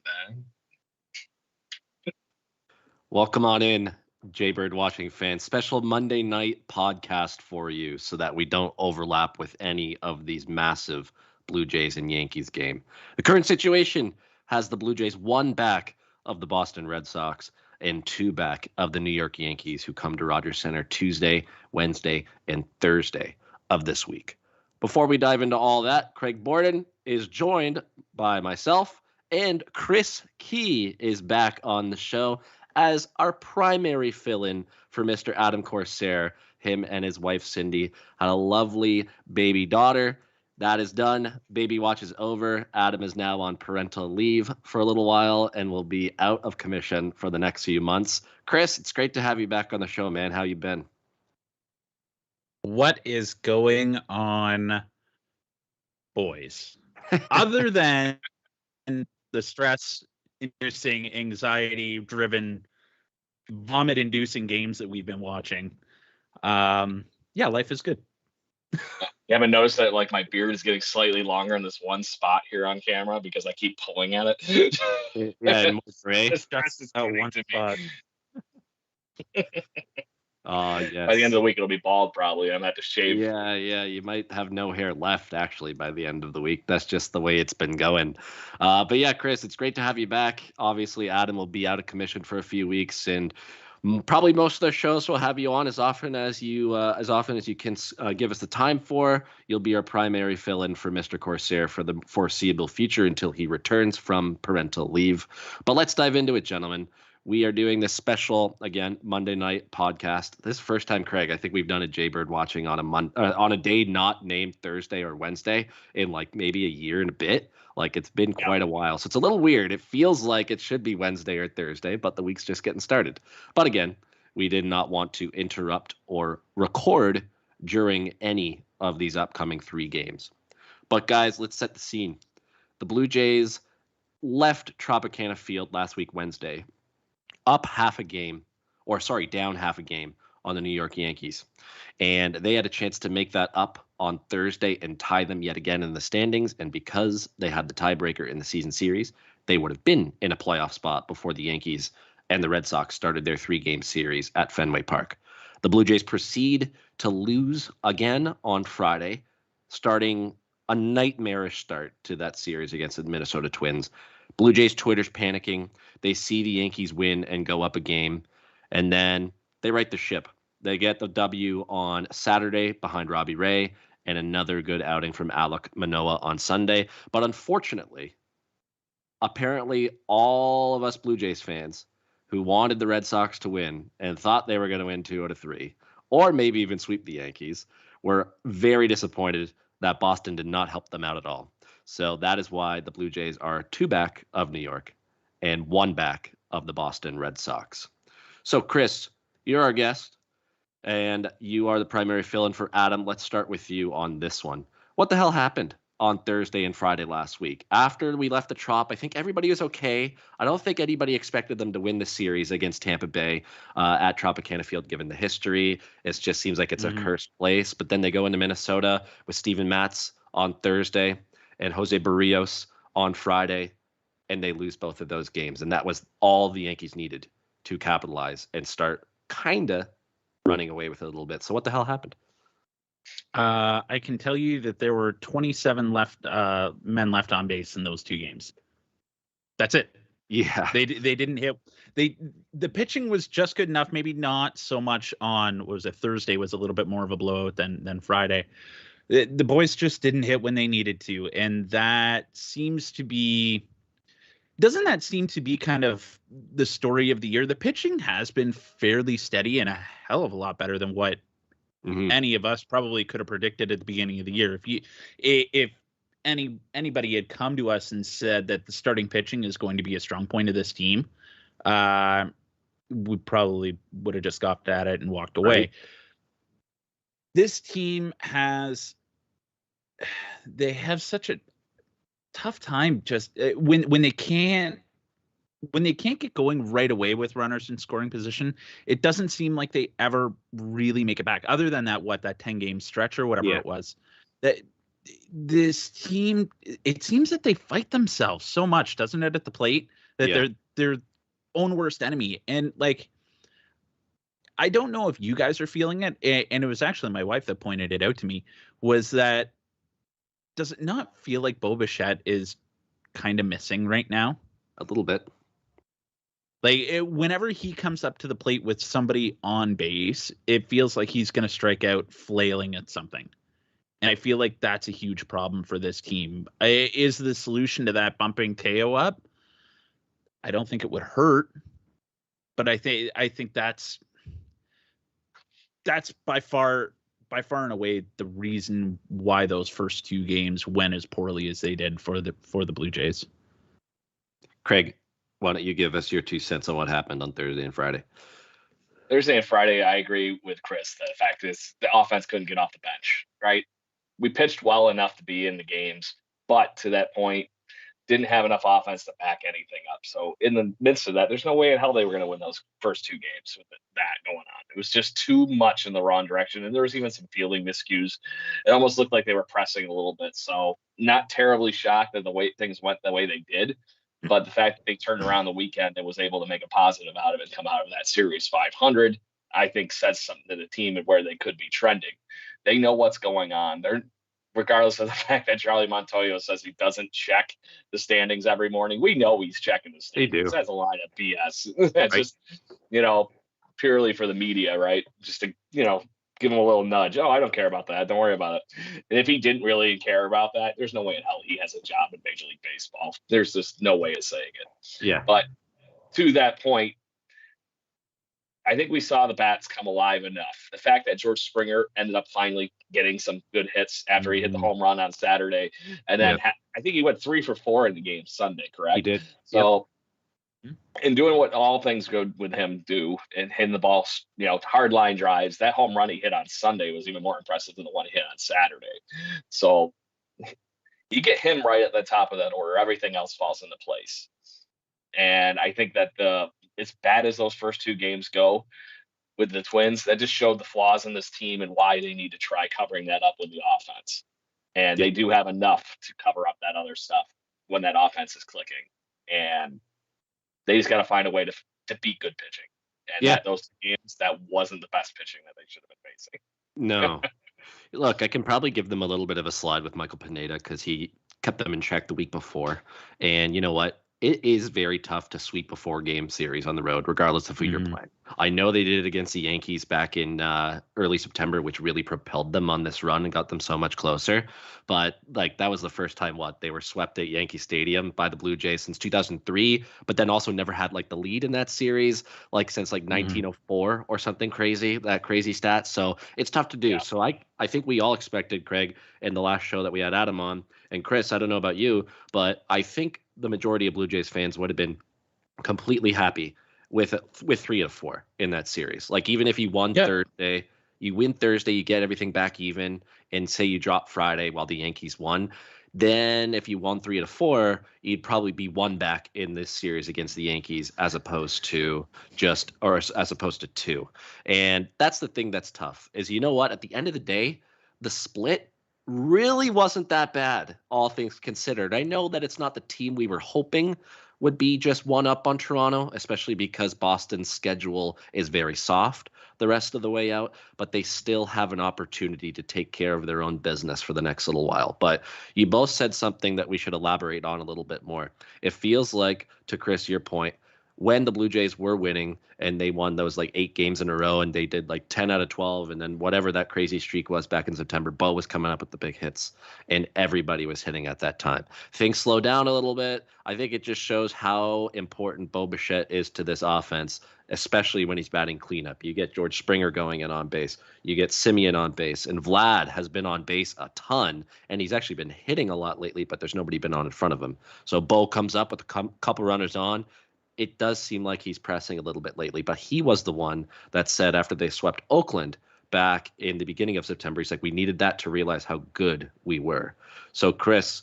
bang. Welcome on in, Jaybird watching fans. Special Monday night podcast for you so that we don't overlap with any of these massive Blue Jays and Yankees game. The current situation has the Blue Jays one back of the Boston Red Sox and two back of the New York Yankees, who come to Rogers Center Tuesday, Wednesday, and Thursday of this week. Before we dive into all that, Craig Borden is joined by myself, and Chris Key is back on the show as our primary fill-in for Mr. Adam Corsair. Him and his wife Cindy had a lovely baby daughter. That is done. Baby watch is over. Adam is now on parental leave for a little while and will be out of commission for the next few months. Chris, it's great to have you back on the show, man. How you been? What is going on, boys? Other than the stress-inducing, anxiety-driven, vomit-inducing games that we've been watching, life is good. You haven't noticed that like my beard is getting slightly longer in this one spot here on camera because I keep pulling at it. Yeah, and more gray. Just one spot. Yes. By the end of the week, it'll be bald probably. I'm gonna have to shave. Yeah, you might have no hair left actually by the end of the week. That's just the way it's been going. But yeah, Chris, it's great to have you back. Obviously, Adam will be out of commission for a few weeks, and probably most of the shows will have you on as often as you can give us the time for. You'll be our primary fill-in for Mr. Corsair for the foreseeable future until he returns from parental leave. But let's dive into it, gentlemen. We are doing this special, again, Monday night podcast. This is the first time, Craig, I think we've done a Jaybird watching on a day not named Thursday or Wednesday in like maybe a year and a bit. Like it's been quite a while. So it's a little weird. It feels like it should be Wednesday or Thursday, but the week's just getting started. But again, we did not want to interrupt or record during any of these upcoming three games. But guys, let's set the scene. The Blue Jays left Tropicana Field last week, Wednesday, down half a game on the New York Yankees. And they had a chance to make that up on Thursday and tie them yet again in the standings. And because they had the tiebreaker in the season series, they would have been in a playoff spot before the Yankees and the Red Sox started their three-game series at Fenway Park. The Blue Jays proceed to lose again on Friday, starting a nightmarish start to that series against the Minnesota Twins. Blue Jays Twitter's panicking. They see the Yankees win and go up a game, and then they right the ship. They get the W on Saturday behind Robbie Ray and another good outing from Alek Manoah on Sunday. But unfortunately, apparently all of us Blue Jays fans who wanted the Red Sox to win and thought they were going to win 2 out of 3, or maybe even sweep the Yankees, were very disappointed that Boston did not help them out at all. So that is why the Blue Jays are 2 back of New York and 1 back of the Boston Red Sox. So, Chris, you're our guest, and you are the primary fill-in for Adam. Let's start with you on this one. What the hell happened on Thursday and Friday last week? After we left the Trop, I think everybody was okay. I don't think anybody expected them to win the series against Tampa Bay at Tropicana Field, given the history. It just seems like it's a cursed place. But then they go into Minnesota with Steven Matz on Thursday and Jose Barrios on Friday, and they lose both of those games. And that was all the Yankees needed to capitalize and start kind of running away with it a little bit. So what the hell happened? I can tell you that there were 27 men left on base in those 2 games. That's it. Yeah. They didn't hit. The pitching was just good enough. Maybe not so much on, Thursday was a little bit more of a blowout than Friday. The boys just didn't hit when they needed to. And that seems to be, doesn't that seem to be kind of the story of the year? The pitching has been fairly steady and a hell of a lot better than what any of us probably could have predicted at the beginning of the year. If anybody had come to us and said that the starting pitching is going to be a strong point of this team, we probably would have just scoffed at it and walked away. Right. This team they have such a tough time just when they can't get going right away with runners in scoring position. It doesn't seem like they ever really make it back, other than that 10-game stretch or whatever it was. That this team, it seems that they fight themselves so much, doesn't it, at the plate, that they're their own worst enemy. And like, I don't know if you guys are feeling it, and it was actually my wife that pointed it out to me, was that, does it not feel like Bo Bichette is kind of missing right now? A little bit. Like, whenever he comes up to the plate with somebody on base, it feels like he's going to strike out flailing at something. And I feel like that's a huge problem for this team. Is the solution to that bumping Teo up? I don't think it would hurt, but I think that's by far and away the reason why those first two games went as poorly as they did for the Blue Jays. Craig, why don't you give us your 2 cents on what happened on Thursday and Friday? Thursday and Friday, I agree with Chris. The fact is the offense couldn't get off the bench, right? We pitched well enough to be in the games, but to that point, didn't have enough offense to back anything up. So in the midst of that, there's no way in hell they were going to win those first two games with that going on. It was just too much in the wrong direction. And there was even some fielding miscues. It almost looked like they were pressing a little bit. So not terribly shocked that the way things went the way they did. But the fact that they turned around the weekend and was able to make a positive out of it and come out of that series 500, I think says something to the team and where they could be trending. They know what's going on. They're, regardless of the fact that Charlie Montoyo says he doesn't check the standings every morning. We know he's checking the standings. They do. That's a line of BS. That's Right. just, purely for the media, right? Just to, give him a little nudge. Oh, I don't care about that. Don't worry about it. And if he didn't really care about that, there's no way in hell he has a job in Major League Baseball. There's just no way of saying it. Yeah. But to that point, I think we saw the bats come alive enough. The fact that George Springer ended up finally getting some good hits after he hit the home run on Saturday, and then I think he went 3 for 4 in the game Sunday, correct? He did. So, in doing what all things good with him do, and hitting the ball, hard line drives, that home run he hit on Sunday was even more impressive than the one he hit on Saturday. So, you get him right at the top of that order, everything else falls into place. And I think that as bad as those first two games go with the Twins, that just showed the flaws in this team and why they need to try covering that up with the offense. And they do have enough to cover up that other stuff when that offense is clicking. And they just got to find a way to beat good pitching. And those games, that wasn't the best pitching that they should have been facing. No. Look, I can probably give them a little bit of a slide with Michael Pineda because he kept them in check the week before. And you know what? It is very tough to sweep a 4-game series on the road, regardless of who you're playing. I know they did it against the Yankees back in early September, which really propelled them on this run and got them so much closer. But that was the first time they were swept at Yankee Stadium by the Blue Jays since 2003, but then also never had the lead in that series since 1904 or something crazy, that crazy stat. So it's tough to do. Yeah. So I think we all expected, Craig, in the last show that we had Adam on, and Chris, I don't know about you, but I think the majority of Blue Jays fans would have been completely happy with 3 of 4 in that series. Even if you won Thursday, you win Thursday, you get everything back even, and say you drop Friday while the Yankees won. Then if you won 3 of 4, you'd probably be 1 back in this series against the Yankees as opposed to 2. And that's the thing that's tough is, you know what, at the end of the day, the split really wasn't that bad, all things considered. I know that it's not the team we were hoping would be just 1 up on Toronto, especially because Boston's schedule is very soft the rest of the way out, but they still have an opportunity to take care of their own business for the next little while. But you both said something that we should elaborate on a little bit more. It feels like, to Chris, your point, when the Blue Jays were winning and they won those 8 games in a row and they did 10 out of 12 and then whatever that crazy streak was back in September, Bo was coming up with the big hits and everybody was hitting at that time. Things slow down a little bit. I think it just shows how important Bo Bichette is to this offense, especially when he's batting cleanup. You get George Springer going in on base. You get Simeon on base. And Vlad has been on base a ton, and he's actually been hitting a lot lately, but there's nobody been on in front of him. So Bo comes up with a couple runners on. It does seem like he's pressing a little bit lately, but he was the one that said after they swept Oakland back in the beginning of September, he's like, we needed that to realize how good we were. So, Chris,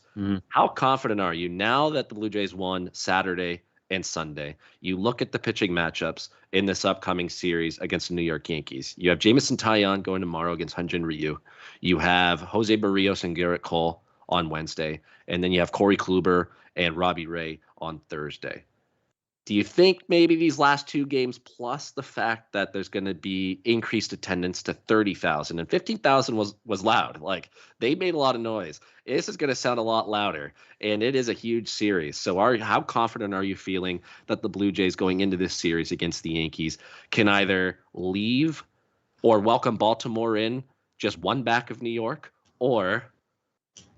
how confident are you now that the Blue Jays won Saturday and Sunday. You look at the pitching matchups in this upcoming series against the New York Yankees. You have Jameson Taillon going tomorrow against Hyun-Jin Ryu. You have Jose Barrios and Garrett Cole on Wednesday. And then you have Corey Kluber and Robbie Ray on Thursday. Do you think maybe these last two games, plus the fact that there's going to be increased attendance to 30,000 and 15,000 was loud? Like, they made a lot of noise. This is going to sound a lot louder, and it is a huge series. So how confident are you feeling that the Blue Jays going into this series against the Yankees can either leave or welcome Baltimore in just one back of New York, or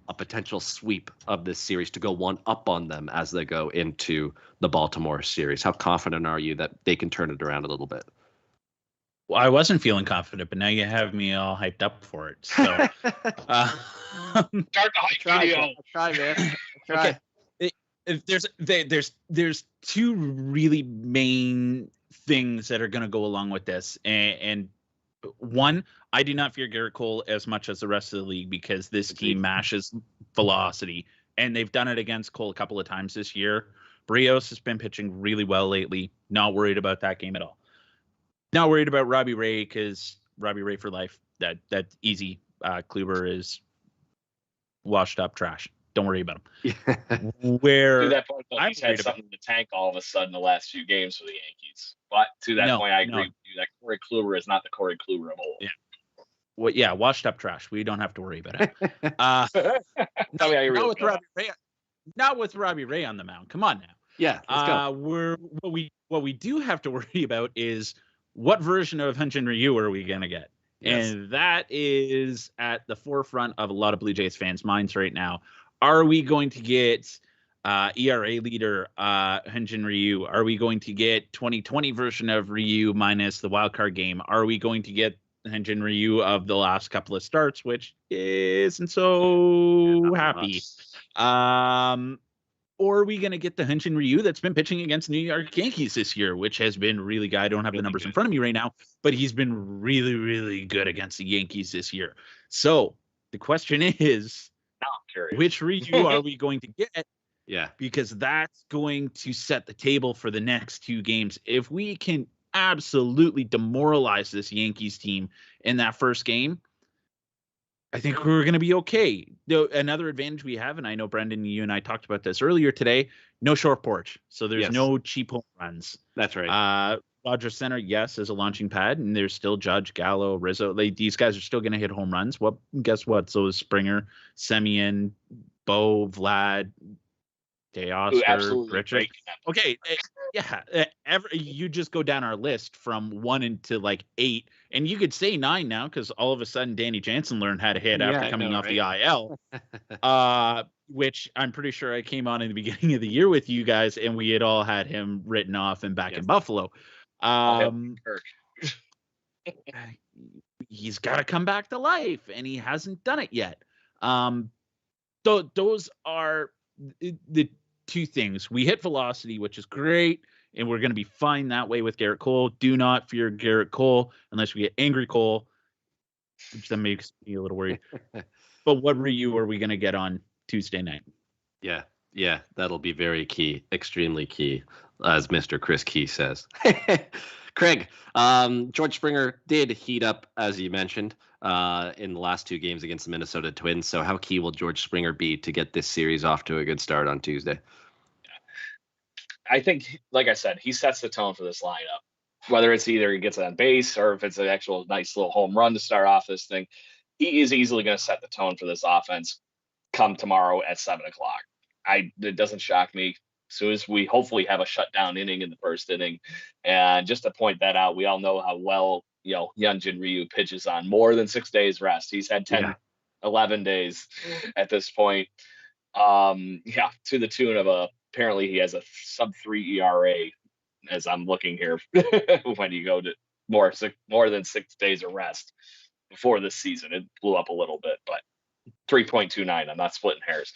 a potential sweep of this series to go one up on them as they go into the Baltimore series? How confident are you that they can turn it around a little bit? Well, I wasn't feeling confident, but now you have me all hyped up for it. So, Start the hype video. Try, man. Try. Okay. There's two really main things that are going to go along with this, and one, I do not fear Garrett Cole as much as the rest of the league because this team mashes velocity, and they've done it against Cole a couple of times this year. Barrios has been pitching really well lately. Not worried about that game at all. Not worried about Robbie Ray because Robbie Ray for life. That's easy. Kluber is washed up trash. Don't worry about him. Where to that point, though, he's had something in the tank all of a sudden the last few games for the Yankees. But to that point, I agree with you that Corey Kluber is not the Corey Kluber of old. Yeah. Well, yeah, washed up trash. We don't have to worry about it. Tell me how you not really with feel. Robbie Ray. Not with Robbie Ray on the mound. Come on now. Yeah, let's go. What we do have to worry about is what version of Hyun-Jin Ryu are we gonna get? Yes. And that is at the forefront of a lot of Blue Jays fans' minds right now. Are we going to get ERA leader Hyun-Jin Ryu? Are we going to get 2020 version of Ryu minus the wild card game? Are we going to get Hyun-Jin Ryu of the last couple of starts, which isn't so happy? Or are we going to get the Hyun-Jin Ryu that's been pitching against New York Yankees this year, which has been really good. I don't have the numbers in front of me right now, but he's been really, really good against the Yankees this year. So the question is, which Ryu are we going to get? Yeah. Because that's going to set the table for the next two games. If we can absolutely demoralize this Yankees team in that first game, I think we're going to be okay. Another advantage we have, and I know, Brendan, you and I talked about this earlier today, no short porch. So there's no cheap home runs. That's right. Dodger Center, yes, is a launching pad, and there's still Judge, Gallo, Rizzo. These guys are still going to hit home runs. Well, guess what? So is Springer, Semien, Bo, Vlad, Teoscar, Richard. Okay, you just go down our list from 1 to like 8, and you could say 9 now because all of a sudden Danny Jansen learned how to hit after coming off the IL, which I'm pretty sure I came on in the beginning of the year with you guys, and we had all had him written off and back in Buffalo. He's got to come back to life, and he hasn't done it yet. Those are the two things. We hit velocity, which is great, and we're going to be fine that way with Garrett Cole. Do not fear Garrett Cole unless we get angry Cole, which then makes me a little worried. But what Ryu are we going to get on Tuesday night? Yeah, that'll be very key, extremely key, as Mr. Chris Key says. Craig, George Springer did heat up, as you mentioned, in the last two games against the Minnesota Twins. So how key will George Springer be to get this series off to a good start on Tuesday? I think, like I said, he sets the tone for this lineup. Whether it's either he gets on base or if it's an actual nice little home run to start off this thing, he is easily going to set the tone for this offense come tomorrow at 7 o'clock. It doesn't shock me. As soon as we hopefully have a shutdown inning in the first inning. And just to point that out, we all know how well, Hyun-Jin Ryu pitches on more than 6 days rest. He's had 11 days at this point. To the tune of apparently he has a sub-3 ERA as I'm looking here when you go to more than 6 days of rest before this season. It blew up a little bit, but 3.29. I'm not splitting hairs.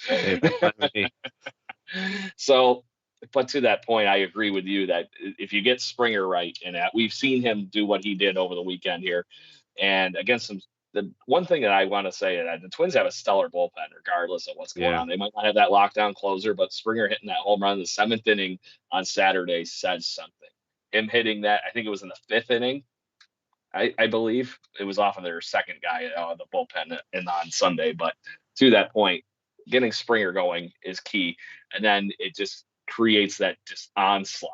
So, but to that point, I agree with you that if you get Springer right, and we've seen him do what he did over the weekend here, and against some the one thing that I want to say is that the Twins have a stellar bullpen, regardless of what's going Yeah. on. They might not have that lockdown closer, but Springer hitting that home run in the 7th inning on Saturday says something. Him hitting that, I think it was in the 5th inning, I believe it was off of their second guy the bullpen and on Sunday. But to that point, getting Springer going is key, and then it just creates that just onslaught.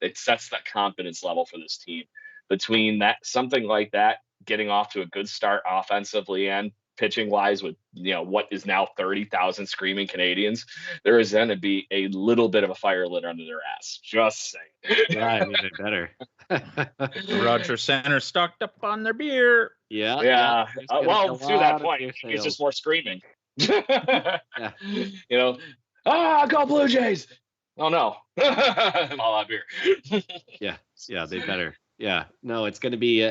It sets that confidence level for this team. Between that, something like that, getting off to a good start offensively and pitching wise with what is now 30,000 screaming Canadians, there is going to be a little bit of a fire lit under their ass. Just saying. Yeah, I mean, they better. Rogers Center stocked up on their beer. Yeah. There's gonna be Well, a to that lot of point, beer it's sales. just more screaming. Yeah. Go Blue Jays. Oh no. I'm all out of beer. Yeah, they better. Yeah, no, it's gonna be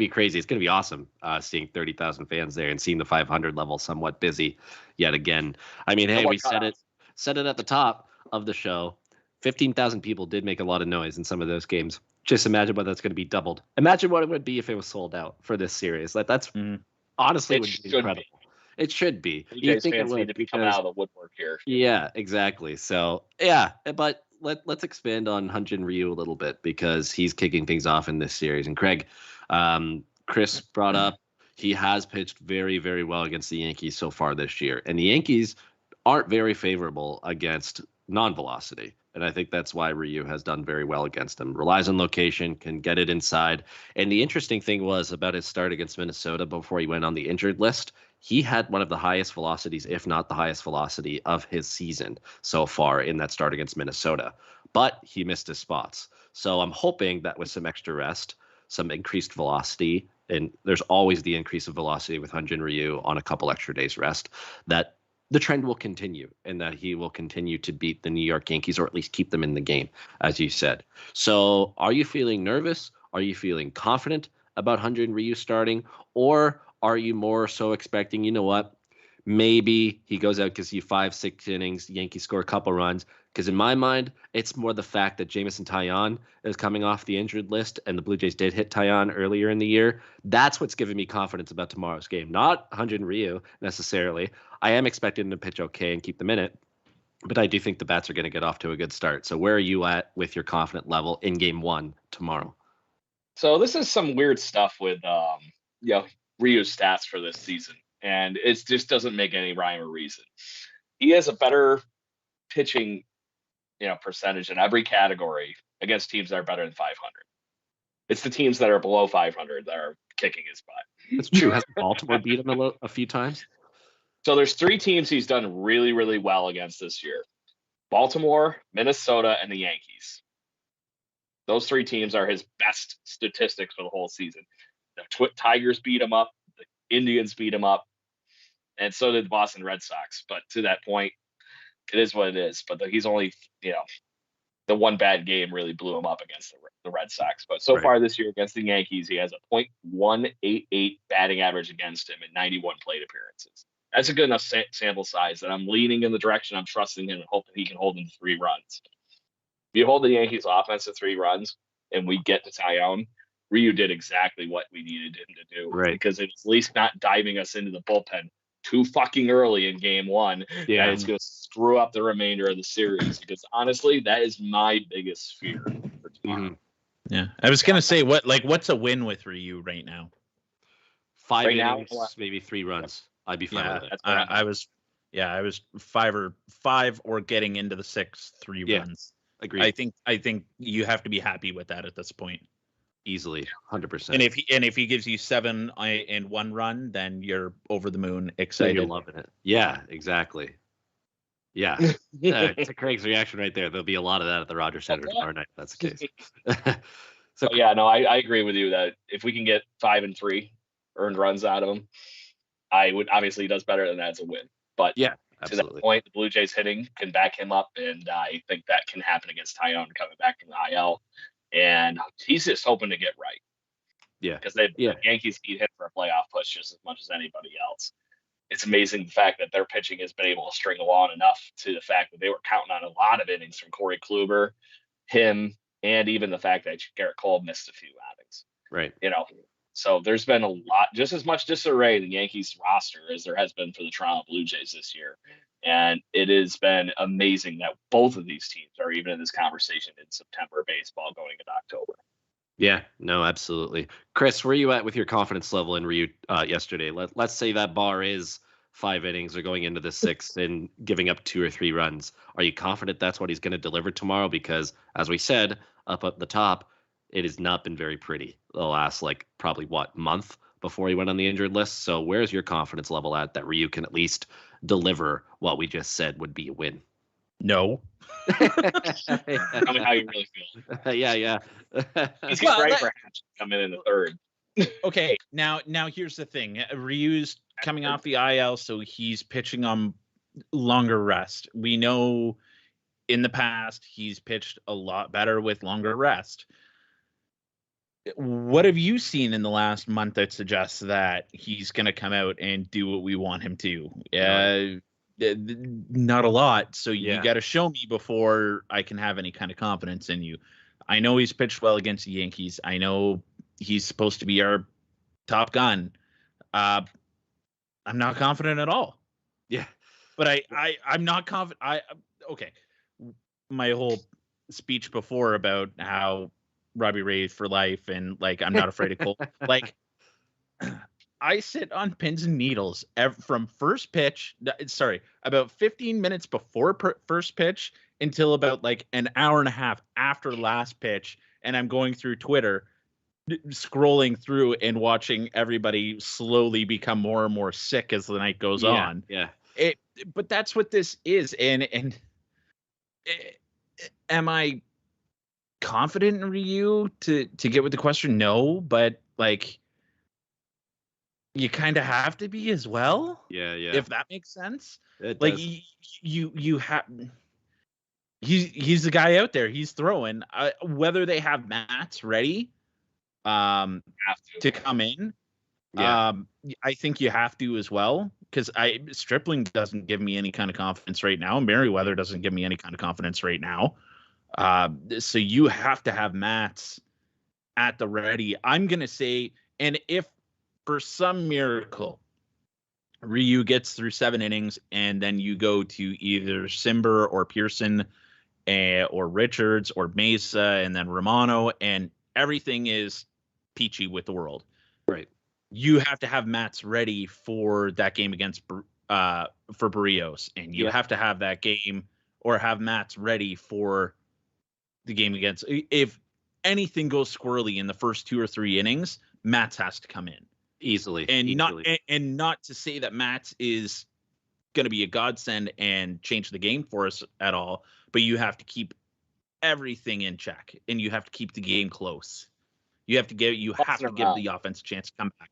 crazy. It's gonna be awesome seeing 30,000 fans there and seeing the 500 level somewhat busy yet again. I mean, hey, we said it at the top of the show. 15,000 people did make a lot of noise in some of those games. Just imagine what that's going to be doubled. Imagine what it would be if it was sold out for this series. Like that's honestly would be incredible. It should be. You think fans need to be coming out of the woodwork here. Yeah, exactly. So yeah, but let's expand on Hyun-Jin Ryu a little bit because he's kicking things off in this series. And Craig, Chris brought up he has pitched very, very well against the Yankees so far this year, and the Yankees aren't very favorable against non-velocity. And I think that's why Ryu has done very well against him. Relies on location, can get it inside. And the interesting thing was about his start against Minnesota before he went on the injured list. He had one of the highest velocities, if not the highest velocity of his season so far in that start against Minnesota. But he missed his spots. So I'm hoping that with some extra rest, some increased velocity, and there's always the increase of velocity with Hyun-Jin Ryu on a couple extra days rest, that the trend will continue and that he will continue to beat the New York Yankees or at least keep them in the game, as you said. So are you feeling nervous? Are you feeling confident about Hyun-Jin Ryu starting? Or are you more so expecting, you know what, maybe he goes out, gives you 5-6 innings, the Yankees score a couple runs? Because in my mind, it's more the fact that Jameson Taillon is coming off the injured list and the Blue Jays did hit Taillon earlier in the year. That's what's giving me confidence about tomorrow's game, not Hyun-Jin Ryu necessarily. I am expecting him to pitch okay and keep them in it, but I do think the bats are going to get off to a good start. So where are you at with your confident level in game one tomorrow? So this is some weird stuff with Ryu's stats for this season, and it just doesn't make any rhyme or reason. He has a better pitching percentage in every category against teams that are better than 500. It's the teams that are below 500 that are kicking his butt. That's true. Has Baltimore beat him a few times? So there's 3 teams he's done really, really well against this year: Baltimore, Minnesota, and the Yankees. Those 3 teams are his best statistics for the whole season. The Tigers beat him up, the Indians beat him up, and so did the Boston Red Sox. But to that point, it is what it is. But he's only, the one bad game really blew him up against the Red Sox. But so far this year against the Yankees, he has a .188 batting average against him in 91 plate appearances. That's a good enough sample size that I'm leaning in the direction I'm trusting him and hoping he can hold him to 3 runs. If you hold the Yankees offense to 3 runs and we get to Taillon, Ryu did exactly what we needed him to do. Right. Because it's at least not diving us into the bullpen too fucking early in game one. Yeah, it's going to screw up the remainder of the series. Because honestly, that is my biggest fear for tomorrow. Mm-hmm. Yeah, I was gonna say what's a win with Ryu right now? 5 innings, maybe 3 runs. I'd be fine with it. I was 5 or getting into the 6, 3 runs. Agreed. I think you have to be happy with that at this point. Easily, 100%. And if he gives you 7 and 1 run, then you're over the moon, excited. You're loving it. Yeah, exactly. Yeah. To Craig's reaction right there. There'll be a lot of that at the Rogers Center tomorrow night. If that's the case. So yeah, no, I agree with you that if we can get 5 and 3 earned runs out of him, I would. Obviously he does better than that's a win. But yeah, absolutely. To that point, the Blue Jays hitting can back him up, and I think that can happen against Taillon coming back from the IL. And he's just hoping to get right. Yeah. Because the Yankees need him for a playoff push just as much as anybody else. It's amazing the fact that their pitching has been able to string along enough to the fact that they were counting on a lot of innings from Corey Kluber, him, and even the fact that Garrett Cole missed a few outings. Right. So there's been a lot, just as much disarray in the Yankees roster as there has been for the Toronto Blue Jays this year. And it has been amazing that both of these teams are even in this conversation in September baseball going into October. Yeah, no, absolutely. Chris, where are you at with your confidence level in Ryu yesterday? Let's say that bar is 5 innings or going into the 6th and giving up 2 or 3 runs. Are you confident that's what he's going to deliver tomorrow? Because as we said up at the top, it has not been very pretty the last probably month before he went on the injured list. So where's your confidence level at that Ryu can at least deliver what we just said would be a win? No. Tell me how you really feel. Yeah. He's ready for Hatch to come in the 3rd. Okay, now here's the thing. Ryu's coming off the IL, so he's pitching on longer rest. We know in the past he's pitched a lot better with longer rest. What have you seen in the last month that suggests that he's going to come out and do what we want him to? Not a lot. So you got to show me before I can have any kind of confidence in you. I know he's pitched well against the Yankees. I know he's supposed to be our top gun. I'm not confident at all. Yeah. But I'm not confident. Okay. My whole speech before about how Robbie Ray for life and I'm not afraid of cold. I sit on pins and needles from first pitch. Sorry, about 15 minutes before first pitch until about an hour and a half after last pitch. And I'm going through Twitter, scrolling through and watching everybody slowly become more and more sick as the night goes on. Yeah. But that's what this is. And am I confident in Ryu to get with the question? No, but you kind of have to be as well. Yeah. If that makes sense. You have. He's the guy out there. He's throwing. Whether they have mats ready, to come in. Yeah. I think you have to as well, because Stripling doesn't give me any kind of confidence right now. Merriweather doesn't give me any kind of confidence right now. So you have to have mats at the ready. I'm gonna say, and if for some miracle Ryu gets through 7 innings and then you go to either Simber or Pearson or Richards or Mesa and then Romano and everything is peachy with the world. Right. You have to have mats ready for that game against for Barrios, and you have to have that game or have mats ready for the game against. If anything goes squirrely in the first 2 or 3 innings, mats has to come in easily, not to say that mats is going to be a godsend and change the game for us at all, but you have to keep everything in check and you have to keep the game close. You have to give the offense a chance to come back.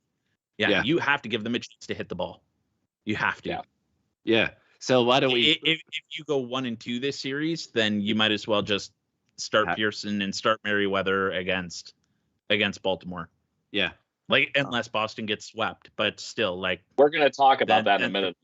Yeah, you have to give them a chance to hit the ball. You have to. Yeah. So why don't we? If you go 1-2 this series, then you might as well just start Pearson and start Merriweather against Baltimore. Yeah. Unless Boston gets swept, but still, we're gonna talk about that in a minute.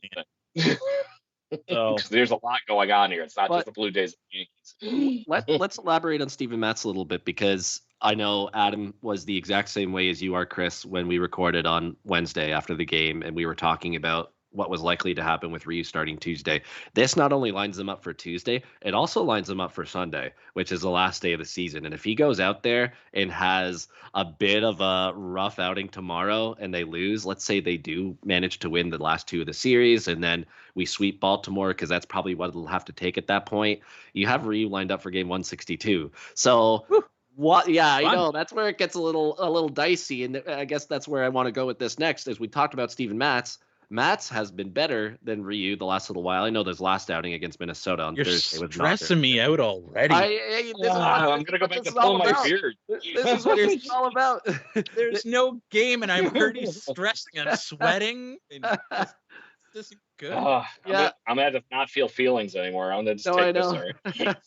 So there's a lot going on here. It's not just the Blue Jays and Yankees. Let's elaborate on Steven Matz a little bit, because I know Adam was the exact same way as you are, Chris, when we recorded on Wednesday after the game, and we were talking about what was likely to happen with Ryu starting Tuesday. This not only lines them up for Tuesday, it also lines them up for Sunday, which is the last day of the season. And if he goes out there and has a bit of a rough outing tomorrow and they lose, let's say they do manage to win the last 2 of the series and then we sweep Baltimore, because that's probably what it'll have to take at that point. You have Ryu lined up for game 162. So what? Yeah, I know that's where it gets a little dicey. And I guess that's where I want to go with this next, as we talked about Steven Matz. Matz has been better than Ryu the last little while. I know there's last outing against Minnesota on Thursday. You're stressing me out already. I'm going to go back to pull my beard. This is what it's all about. There's no game, and I'm already stressing. I'm sweating. This is good. I'm going to not feel feelings anymore. I'm going to just take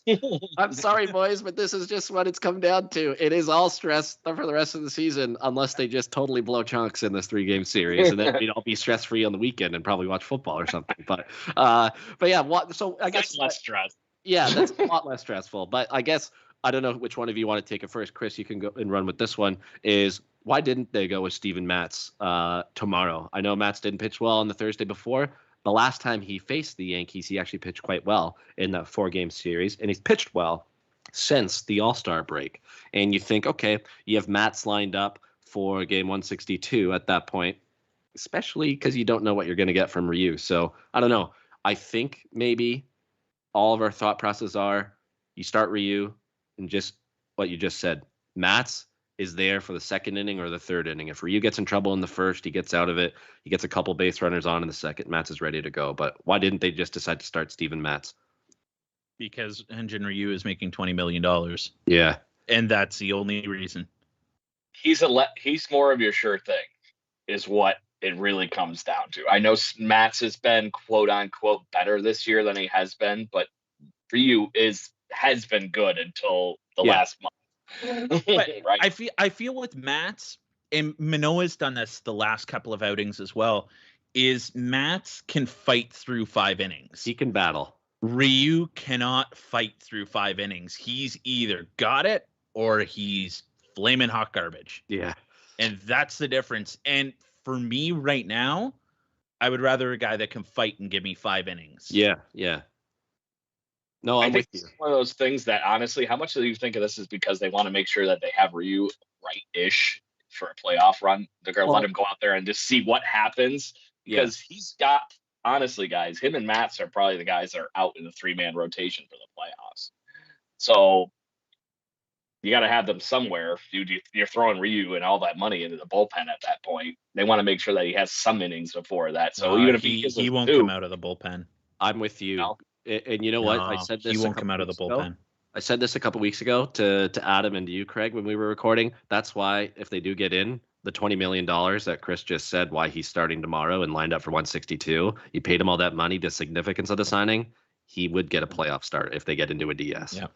this. I'm sorry, boys, but this is just what it's come down to. It is all stress for the rest of the season, unless they just totally blow chunks in this 3-game series, and then we'd all be stress-free on the weekend and probably watch football or something. But yeah, so I guess that's less stress. Yeah, that's a lot less stressful. But I guess I don't know which one of you want to take it first. Chris, you can go and run with this one. Is why didn't they go with Steven Matz tomorrow? I know Matz didn't pitch well on the Thursday before. The last time he faced the Yankees, he actually pitched quite well in that 4-game series, and he's pitched well since the All-Star break. And you think, okay, you have Matz lined up for game 162 at that point, especially because you don't know what you're going to get from Ryu. So I don't know. I think maybe all of our thought processes are you start Ryu and just what you just said. Matz is there for the second inning or the third inning. If Ryu gets in trouble in the first, he gets out of it. He gets a couple base runners on in the second. Matz is ready to go. But why didn't they just decide to start Steven Matz? Because Hyun-Jin Ryu is making $20 million. Yeah. And that's the only reason. He's more of your sure thing, is what it really comes down to. I know Matz has been quote unquote better this year than he has been, but Ryu has been good until the last month. But right. I feel with Matz, and Manoah's done this the last couple of outings as well, is Matz can fight through 5 innings. He can battle. Ryu cannot fight through 5 innings. He's either got it or he's flaming hot garbage. Yeah. And that's the difference. And for me right now, I would rather a guy that can fight and give me 5 innings. Yeah, yeah. No, I'm with you. It's one of those things that, honestly, how much do you think of this is because they want to make sure that they have Ryu right-ish for a playoff run? They're going to let him go out there and just see what happens, because he's got, honestly, guys, him and Matz are probably the guys that are out in the 3-man rotation for the playoffs. So you got to have them somewhere. You're throwing Ryu and all that money into the bullpen at that point. They want to make sure that he has some innings before that. So even if he won't come out of the bullpen. I'm with you. No. And you know what? I said this. He won't come out of the bullpen. I said this a couple weeks ago to Adam and to you, Craig, when we were recording. That's why if they do get in, the $20 million that Chris just said, why he's starting tomorrow and lined up for 162, you paid him all that money, the significance of the signing, he would get a playoff start if they get into a DS. Yeah.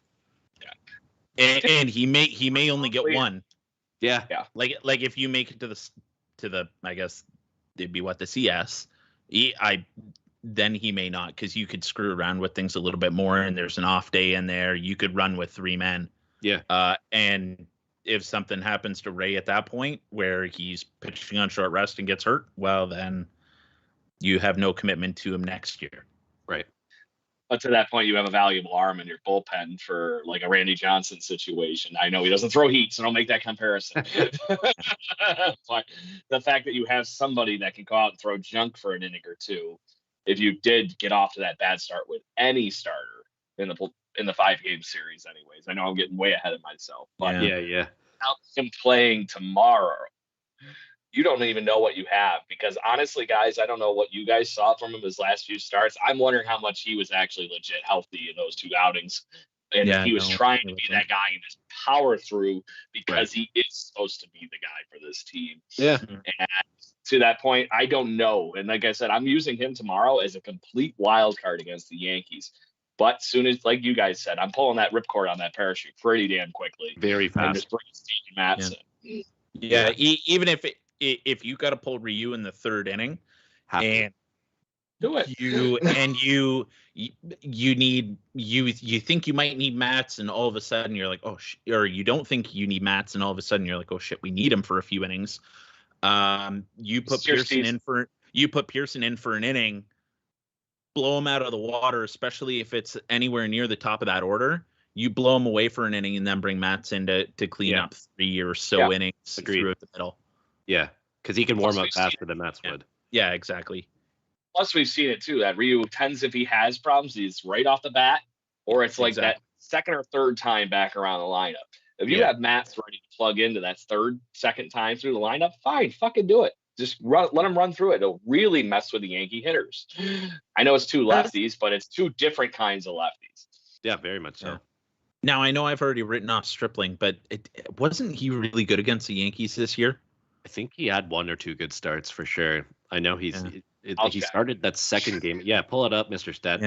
And he may only get one. Yeah. Like if you make it to the I guess it'd be the CS. Then he may not, because you could screw around with things a little bit more, and there's an off day in there. You could run with 3 men. Yeah. And if something happens to Ray at that point where he's pitching on short rest and gets hurt, well, then you have no commitment to him next year. Right. But to that point, you have a valuable arm in your bullpen for like a Randy Johnson situation. I know he doesn't throw heat, so don't make that comparison. But the fact that you have somebody that can go out and throw junk for an inning or two, if you did get off to that bad start with any starter in the 5-game series, anyways. I know I'm getting way ahead of myself, but yeah. without him playing tomorrow, you don't even know what you have, because honestly, guys, I don't know what you guys saw from him his last few starts. I'm wondering how much he was actually legit healthy in those 2 outings. And he was trying to be that guy and just power through, because he is supposed to be the guy for this team. Yeah. And to that point, I don't know. And like I said, I'm using him tomorrow as a complete wild card against the Yankees. But soon as, like you guys said, I'm pulling that ripcord on that parachute pretty damn quickly. Very fast. Just bring Steven Matz in. Yeah. Even if you got to pull Ryu in the 3rd inning, and do it, you think you might need Matz, and all of a sudden you're like, oh, or you don't think you need Matz, and all of a sudden you're like, oh shit, we need him for a few innings. You put Pearson in for an inning, blow him out of the water, especially if it's anywhere near the top of that order. You blow him away for an inning and then bring Matz in to clean up 3 or so innings through the middle. Yeah, because he can warm up faster than Matz would. Yeah, exactly. Plus, we've seen it too, that Ryu tends, if he has problems, he's right off the bat, or it's like that second or third time back around the lineup. If you have Matz ready to plug into that second time through the lineup, fine, fucking do it. Just let him run through it. It'll really mess with the Yankee hitters. I know it's 2 lefties, but it's 2 different kinds of lefties. Yeah, very much so. Yeah. Now, I know I've already written off Stripling, but wasn't he really good against the Yankees this year? I think he had 1 or 2 good starts for sure. I know he started that second game. Yeah, pull it up, Mr. Stat.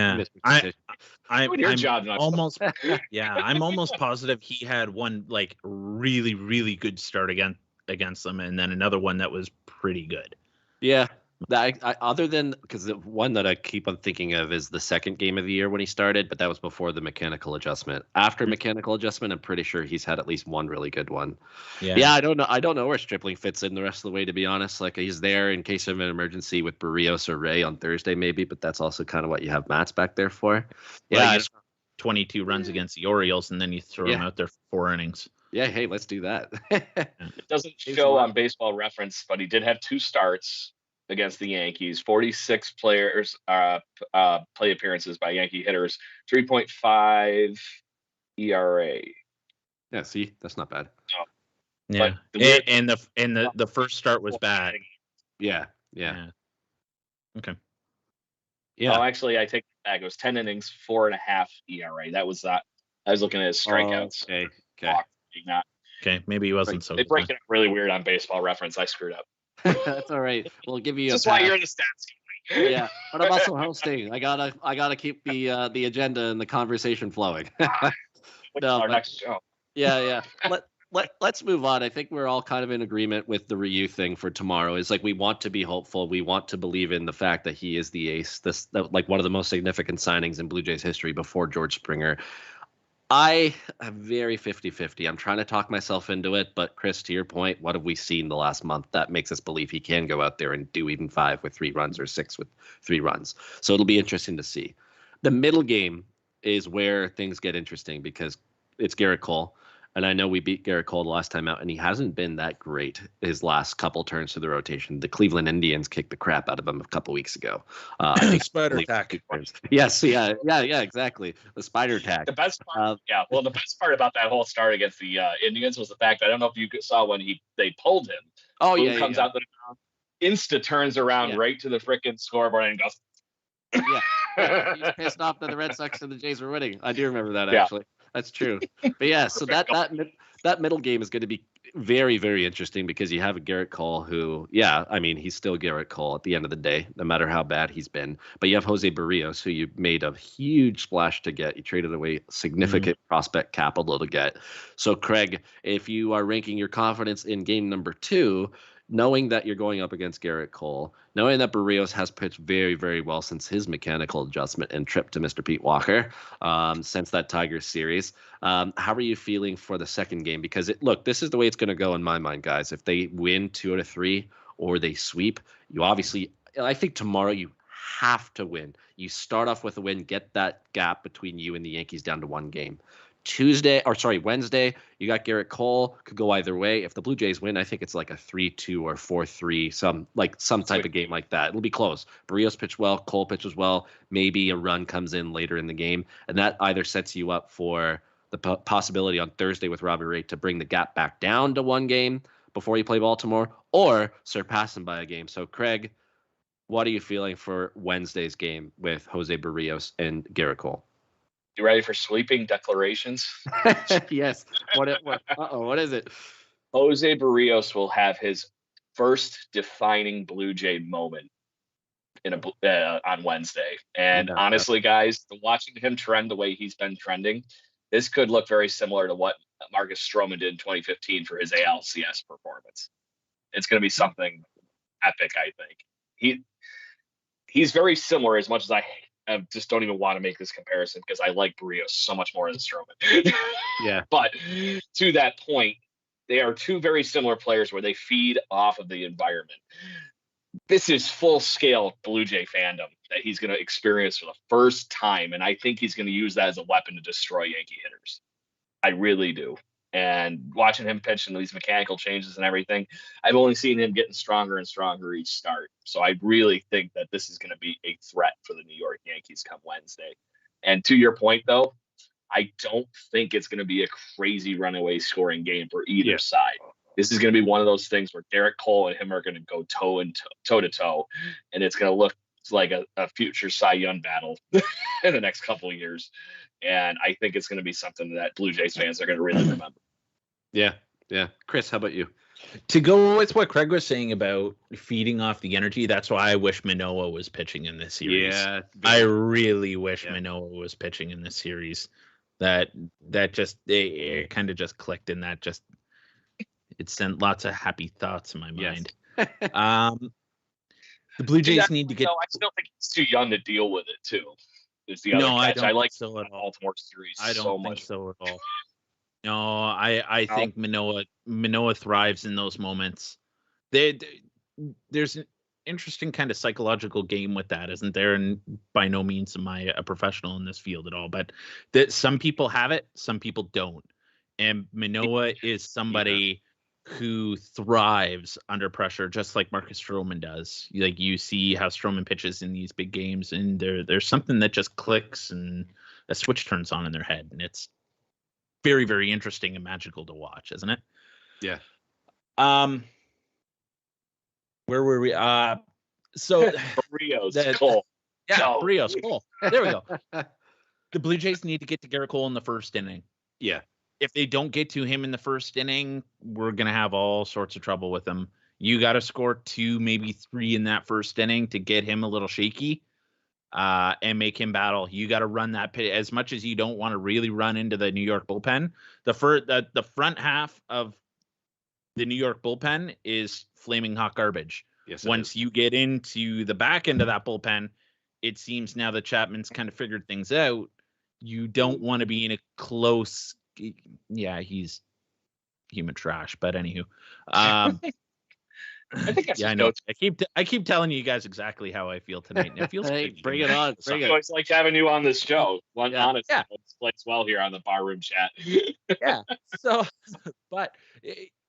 Yeah, I'm almost positive he had one like really, really good start against them, and then another one that was pretty good. Yeah, Other than because the one that I keep on thinking of is the second game of the year when he started, but that was before the mechanical adjustment. After mechanical adjustment, I'm pretty sure he's had at least one really good one. Yeah, I don't know. I don't know where Stripling fits in the rest of the way, to be honest. Like he's there in case of an emergency with Barrios or Ray on Thursday, maybe, but that's also kind of what you have Matt's back there for. Yeah, you 22 runs against the Orioles, and then you throw him out there for 4 innings. Yeah, hey, let's do that. It doesn't show on Baseball Reference, but he did have 2 starts against the Yankees, 46 players play appearances by Yankee hitters, 3.5 ERA. Yeah, see, that's not bad. Yeah, and the first start was bad. Yeah. Okay. Yeah. Oh, actually, I take it back. It was 10 innings, 4.5 ERA. That was that. I was looking at his strikeouts. Okay. Okay, maybe he wasn't so. They break it up really weird on Baseball Reference. I screwed up. That's all right. We'll give you. That's why you're the stats guy. Yeah, but I'm also hosting. I gotta keep the agenda and the conversation flowing. Our next show. Yeah. Let's move on. I think we're all kind of in agreement with the Ryu thing for tomorrow. Is like we want to be hopeful. We want to believe in the fact that he is the ace. Like one of the most significant signings in Blue Jays history before George Springer. I am very 50-50. I'm trying to talk myself into it, but Chris, to your point, what have we seen the last month that makes us believe he can go out there and do even 5 with 3 runs or 6 with 3 runs? So it'll be interesting to see. The middle game is where things get interesting because it's Garrett Cole. And I know we beat Garrett Cole the last time out, and he hasn't been that great his last couple turns to the rotation. The Cleveland Indians kicked the crap out of him a couple weeks ago. Spider attack. Yes, yeah, exactly. The spider attack. The best part, the best part about that whole start against the Indians was the fact I don't know if you saw when they pulled him. Oh, Boom comes out the ground, insta turns around right to the frickin' scoreboard and goes. Yeah, he's pissed off that the Red Sox and the Jays were winning. I do remember that actually. That's true. But yeah, so that middle game is going to be very, very interesting because you have a Garrett Cole who, he's still Garrett Cole at the end of the day, no matter how bad he's been. But you have Jose Barrios, who you made a huge splash to get. You traded away significant prospect capital to get. So, Craig, if you are ranking your confidence in game number 2, knowing that you're going up against Garrett Cole, knowing that Barrios has pitched very, very well since his mechanical adjustment and trip to Mr. Pete Walker, since that Tigers series, how are you feeling for the second game? Because this is the way it's going to go in my mind, guys. If they win 2 out of 3 or they sweep, I think tomorrow you have to win. You start off with a win, get that gap between you and the Yankees down to 1 game. Wednesday, you got Garrett Cole. Could go either way. If the Blue Jays win, I think it's like a 3-2 or 4-3, some type of game like that. It'll be close. Barrios pitched well, Cole pitches well. Maybe a run comes in later in the game, and that either sets you up for the possibility on Thursday with Robbie Ray to bring the gap back down to 1 game before you play Baltimore, or surpass him by a game. So, Craig, what are you feeling for Wednesday's game with Jose Barrios and Garrett Cole? You ready for sweeping declarations? Yes. What is it? Jose Barrios will have his first defining Blue Jay moment on Wednesday. And honestly, guys, watching him trend the way he's been trending, this could look very similar to what Marcus Stroman did in 2015 for his ALCS performance. It's going to be something epic, I think. He's very similar, as much as I just don't even want to make this comparison because I like Barrios so much more than Stroman. Yeah. But to that point, they are 2 very similar players where they feed off of the environment. This is full-scale Blue Jay fandom that he's going to experience for the first time, and I think he's going to use that as a weapon to destroy Yankee hitters. I really do. And watching him pitch and these mechanical changes and everything, I've only seen him getting stronger and stronger each start. So I really think that this is going to be a threat for the New York Yankees come Wednesday. And to your point, though, I don't think it's going to be a crazy runaway scoring game for either side. This is going to be one of those things where Garrett Cole and him are going to go toe to toe, and it's going to look like a future Cy Young battle in the next couple of years. And I think it's going to be something that Blue Jays fans are going to really remember. Yeah. Chris, how about you? To go with what Craig was saying about feeding off the energy, that's why I wish Manoah was pitching in this series. Yeah, I really wish Manoah was pitching in this series. That just it kind of just clicked, and that just it sent lots of happy thoughts in my mind. Yes. The Blue Jays Exactly. need to get. No, I still think he's too young to deal with it too. Is the other No, I catch. don't I like think so at the all. Baltimore series I so don't think much. so at all. No, I think Manoah thrives in those moments. There's an interesting kind of psychological game with that, isn't there? And by no means am I a professional in this field at all, but that some people have it, some people don't. And Manoah is somebody who thrives under pressure, just like Marcus Stroman does. Like you see how Stroman pitches in these big games, and there's something that just clicks and a switch turns on in their head, and it's very, very interesting and magical to watch, isn't it? Yeah. Where were we? So Rios, Cole. Yeah, No. Rios, Cole. There we go. The Blue Jays need to get to Garrett Cole in the first inning. Yeah. If they don't get to him in the first inning, we're gonna have all sorts of trouble with him. You got to score 2, maybe 3 in that first inning to get him a little shaky, and make him battle. You got to run that pit as much as you don't want to really run into the New York bullpen. The front half of the New York bullpen is flaming hot garbage. Yes, Once you get into the back end of that bullpen, it seems now that Chapman's kind of figured things out. You don't want to be in a close. Yeah, he's human trash, but anywho. I think that's Yeah, I know. I keep telling you guys exactly how I feel tonight. And it feels Hey, good. bring it on. Bring I it. always like having you on this show. Honestly, Yeah. it plays well here on the barroom chat. Yeah. So, but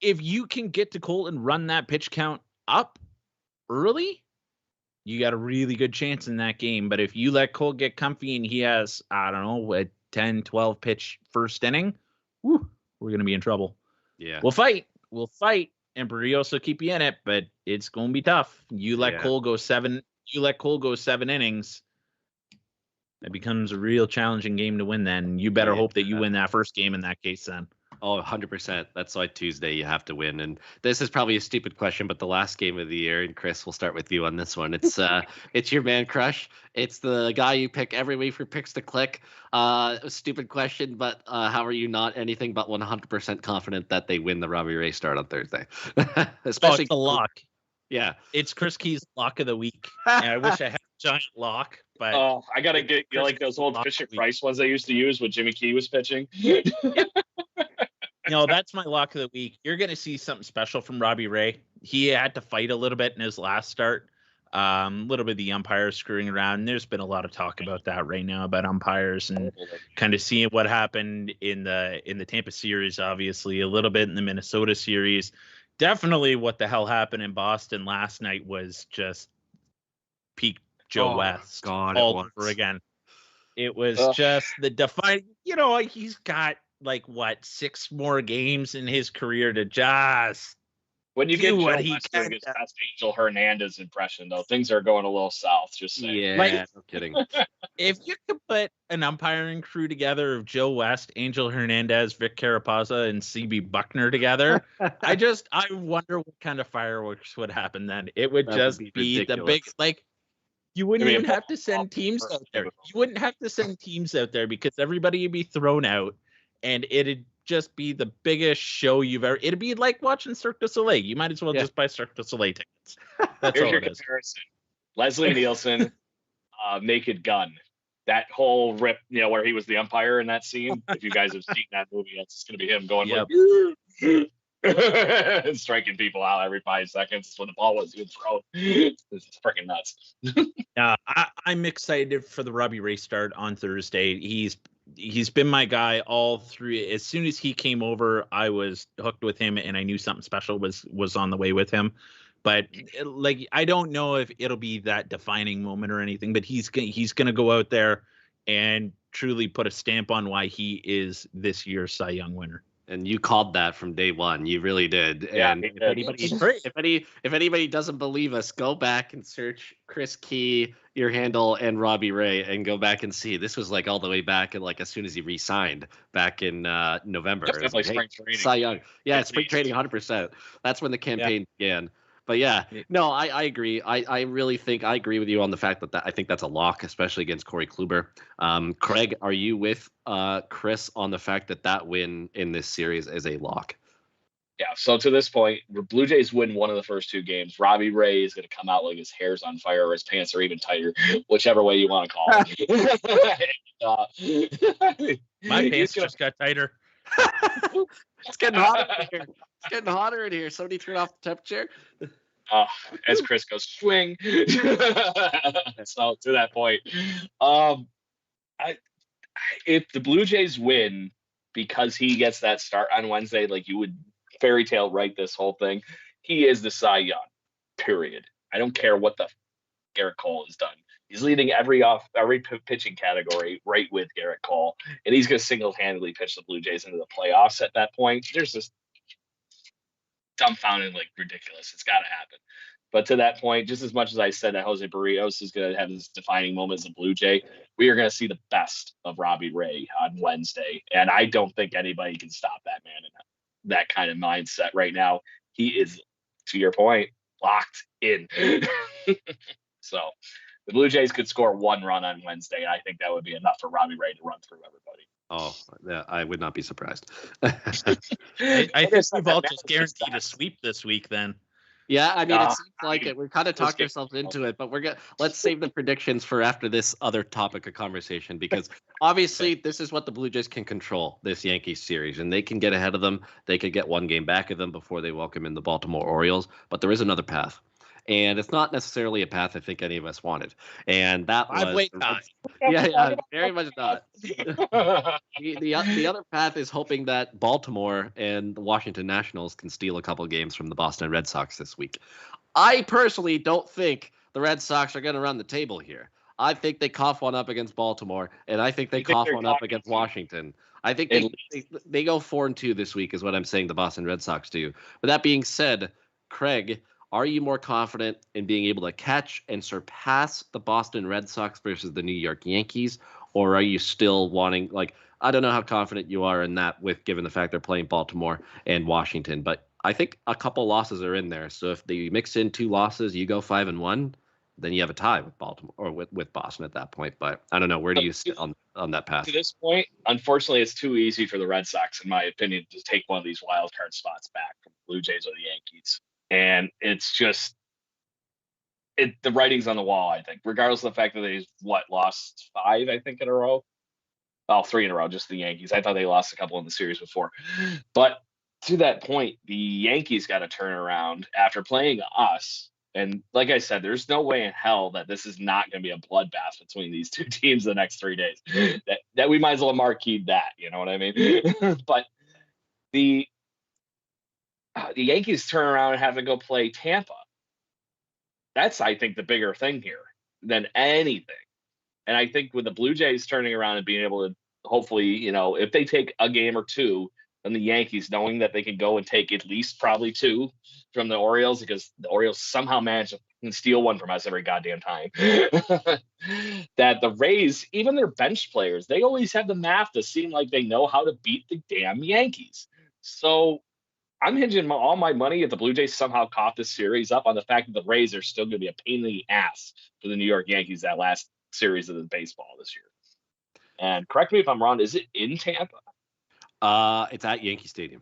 if you can get to Cole and run that pitch count up early, you got a really good chance in that game. But if you let Cole get comfy and he has, I don't know, a 10, 12 pitch first inning, we're going to be in trouble. Yeah. We'll fight. And Barrios will keep you in it, but it's going to be tough. You let Cole go 7 innings, it becomes a real challenging game to win then. You better hope that you win that first game in that case then. Oh, 100%. That's why Tuesday you have to win. And this is probably a stupid question, but the last game of the year, and Chris, we'll start with you on this one. It's it's your man crush. It's the guy you pick every week for picks to click. A stupid question, but how are you not anything but 100% confident that they win the Robbie Ray start on Thursday? Especially it's a lock. Yeah. It's Chris Key's lock of the week. And I wish I had a giant lock, but I gotta get like those old Fisher Price ones they used to use when Jimmy Key was pitching. That's my lock of the week. You're going to see something special from Robbie Ray. He had to fight a little bit in his last start. A little bit of the umpires screwing around. There's been a lot of talk about that right now, about umpires and kind of seeing what happened in the Tampa series, obviously, a little bit in the Minnesota series. Definitely what the hell happened in Boston last night was just peak Joe West all over again. It was just the defining, he's got 6 more games in his career to just when you get do Joe what he West can. doing his best Angel Hernandez impression, though, things are going a little south. Just saying. Yeah, no kidding. If you could put an umpiring crew together of Joe West, Angel Hernandez, Vic Carapazza, and CB Buckner together, I wonder what kind of fireworks would happen then. It would just be the big, you wouldn't even have to send teams out there. You wouldn't have to send teams out there because everybody would be thrown out, and it'd just be the biggest show you've ever. It'd be like watching Cirque du Soleil. You might as well just buy Cirque du Soleil tickets. That's Here's all your it is. comparison: Leslie Nielsen, Naked Gun. That whole rip, where he was the umpire in that scene. If you guys have seen that movie, it's going to be him going and striking people out every 5 seconds when the ball was being thrown. This is freaking nuts. I'm excited for the Robbie Ray start on Thursday. He's been my guy all through. As soon as he came over, I was hooked with him, and I knew something special was on the way with him. But I don't know if it'll be that defining moment or anything. But he's gonna go out there and truly put a stamp on why he is this year's Cy Young winner. And you called that from day one. You really did. Yeah, and if anybody doesn't believe us, go back and search Chris Key, your handle, and Robbie Ray, and go back and see. This was all the way back and as soon as he re-signed back in November. Definitely spring training. Cy Young. Yeah, spring training, 100%. That's when the campaign began. But no, I agree. I really think I agree with you on the fact that I think that's a lock, especially against Corey Kluber. Craig, are you with Chris on the fact that win in this series is a lock? Yeah, so to this point, the Blue Jays win one of the first two games. Robbie Ray is going to come out like his hair's on fire or his pants are even tighter, whichever way you want to call it. My pants gonna, just got tighter. It's getting hotter in here. It's getting hotter in here. Somebody turn off the temperature. as Chris goes, swing. So to that point, um, if the Blue Jays win because he gets that start on Wednesday, like you would fairy tale write this whole thing, he is the Cy Young. Period. I don't care what the Garrett Cole has done. He's leading every pitching category right with Garrett Cole, and he's going to single-handedly pitch the Blue Jays into the playoffs at that point. There's just dumbfounded, like ridiculous. It's got to happen. But to that point, just as much as I said that Jose Barrios is going to have this defining moment as a Blue Jay, we are going to see the best of Robbie Ray on Wednesday. And I don't think anybody can stop that man in that kind of mindset right now. He is, to your point, locked in. So the Blue Jays could score one run on Wednesday, and I think that would be enough for Robbie Ray to run through everybody. Oh, yeah, I would not be surprised. I think we've all just guaranteed a sweep this week then. Yeah, I mean, it seems like it. We've kind of talked ourselves into it, but let's save the predictions for after this other topic of conversation, because obviously this is what the Blue Jays can control, this Yankees series, and they can get ahead of them. They could get one game back of them before they welcome in the Baltimore Orioles, but there is another path. And it's not necessarily a path I think any of us wanted. And that was Yeah, very much not. The other path is hoping that Baltimore and the Washington Nationals can steal a couple games from the Boston Red Sox this week. I personally don't think the Red Sox are going to run the table here. I think they cough one up against Baltimore, and I think they cough one up against Washington. I think they go 4-2 this week is what I'm saying the Boston Red Sox do. But that being said, Craig, are you more confident in being able to catch and surpass the Boston Red Sox versus the New York Yankees? Or are you still wanting, like, I don't know how confident you are in that with given the fact they're playing Baltimore and Washington, but I think a couple losses are in there. So if they mix in 2 losses, you go 5-1, then you have a tie with Baltimore or with Boston at that point. But I don't know. Where do you sit on that path? To this point, unfortunately, it's too easy for the Red Sox, in my opinion, to take one of these wild card spots back from the Blue Jays or the Yankees. And it's just the writing's on the wall, I think, regardless of the fact that they lost 5, I think, in a row. Well, 3 in a row, just the Yankees. I thought they lost a couple in the series before. But to that point, the Yankees got to turn around after playing us. And like I said, there's no way in hell that this is not going to be a bloodbath between these two teams the next 3 days. That we might as well marquee that, you know what I mean? But the Yankees turn around and have to go play Tampa. That's, I think, the bigger thing here than anything. And I think with the Blue Jays turning around and being able to hopefully, if they take a game or 2, then the Yankees knowing that they can go and take at least probably 2 from the Orioles, because the Orioles somehow manage to steal 1 from us every goddamn time. That the Rays, even their bench players, they always have the math to seem like they know how to beat the damn Yankees. So I'm hinging all my money if the Blue Jays somehow caught this series up on the fact that the Rays are still going to be a pain in the ass for the New York Yankees that last series of the baseball this year. And correct me if I'm wrong, is it in Tampa? It's at Yankee Stadium.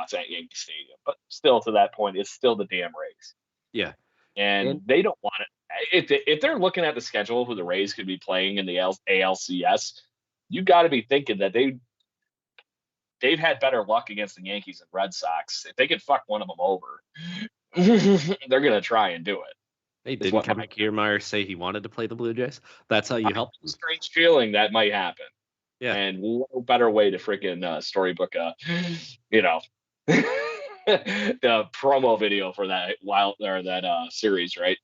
It's at Yankee Stadium. But still, to that point, it's still the damn Rays. Yeah. And they don't want it. If they're looking at the schedule who the Rays could be playing in the ALCS, you got to be thinking that they've had better luck against the Yankees and Red Sox. If they could fuck one of them over, they're going to try and do it. Hey, didn't Kevin Kiermaier say he wanted to play the Blue Jays? That's how you help them. Strange feeling that might happen. Yeah. And what better way to freaking storybook the promo video for that series, right?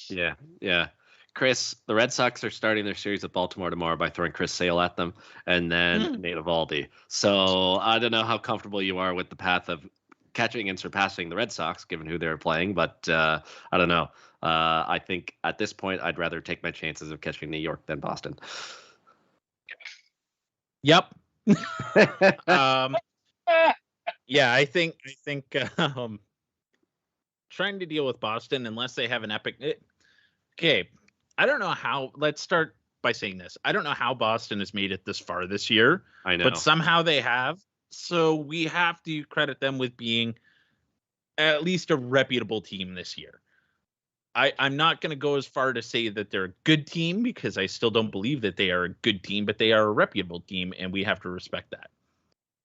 Yeah, yeah. Chris, the Red Sox are starting their series at Baltimore tomorrow by throwing Chris Sale at them and then Nate Eovaldi. So I don't know how comfortable you are with the path of catching and surpassing the Red Sox, given who they're playing, but I don't know. I think at this point, I'd rather take my chances of catching New York than Boston. Yep. Yeah, I think trying to deal with Boston unless they have an epic. Okay, I don't know how. Let's start by saying this. I don't know how Boston has made it this far this year. I know, but somehow they have. So we have to credit them with being at least a reputable team this year. I'm not going to go as far to say that they're a good team because I still don't believe that they are a good team, but they are a reputable team, and we have to respect that.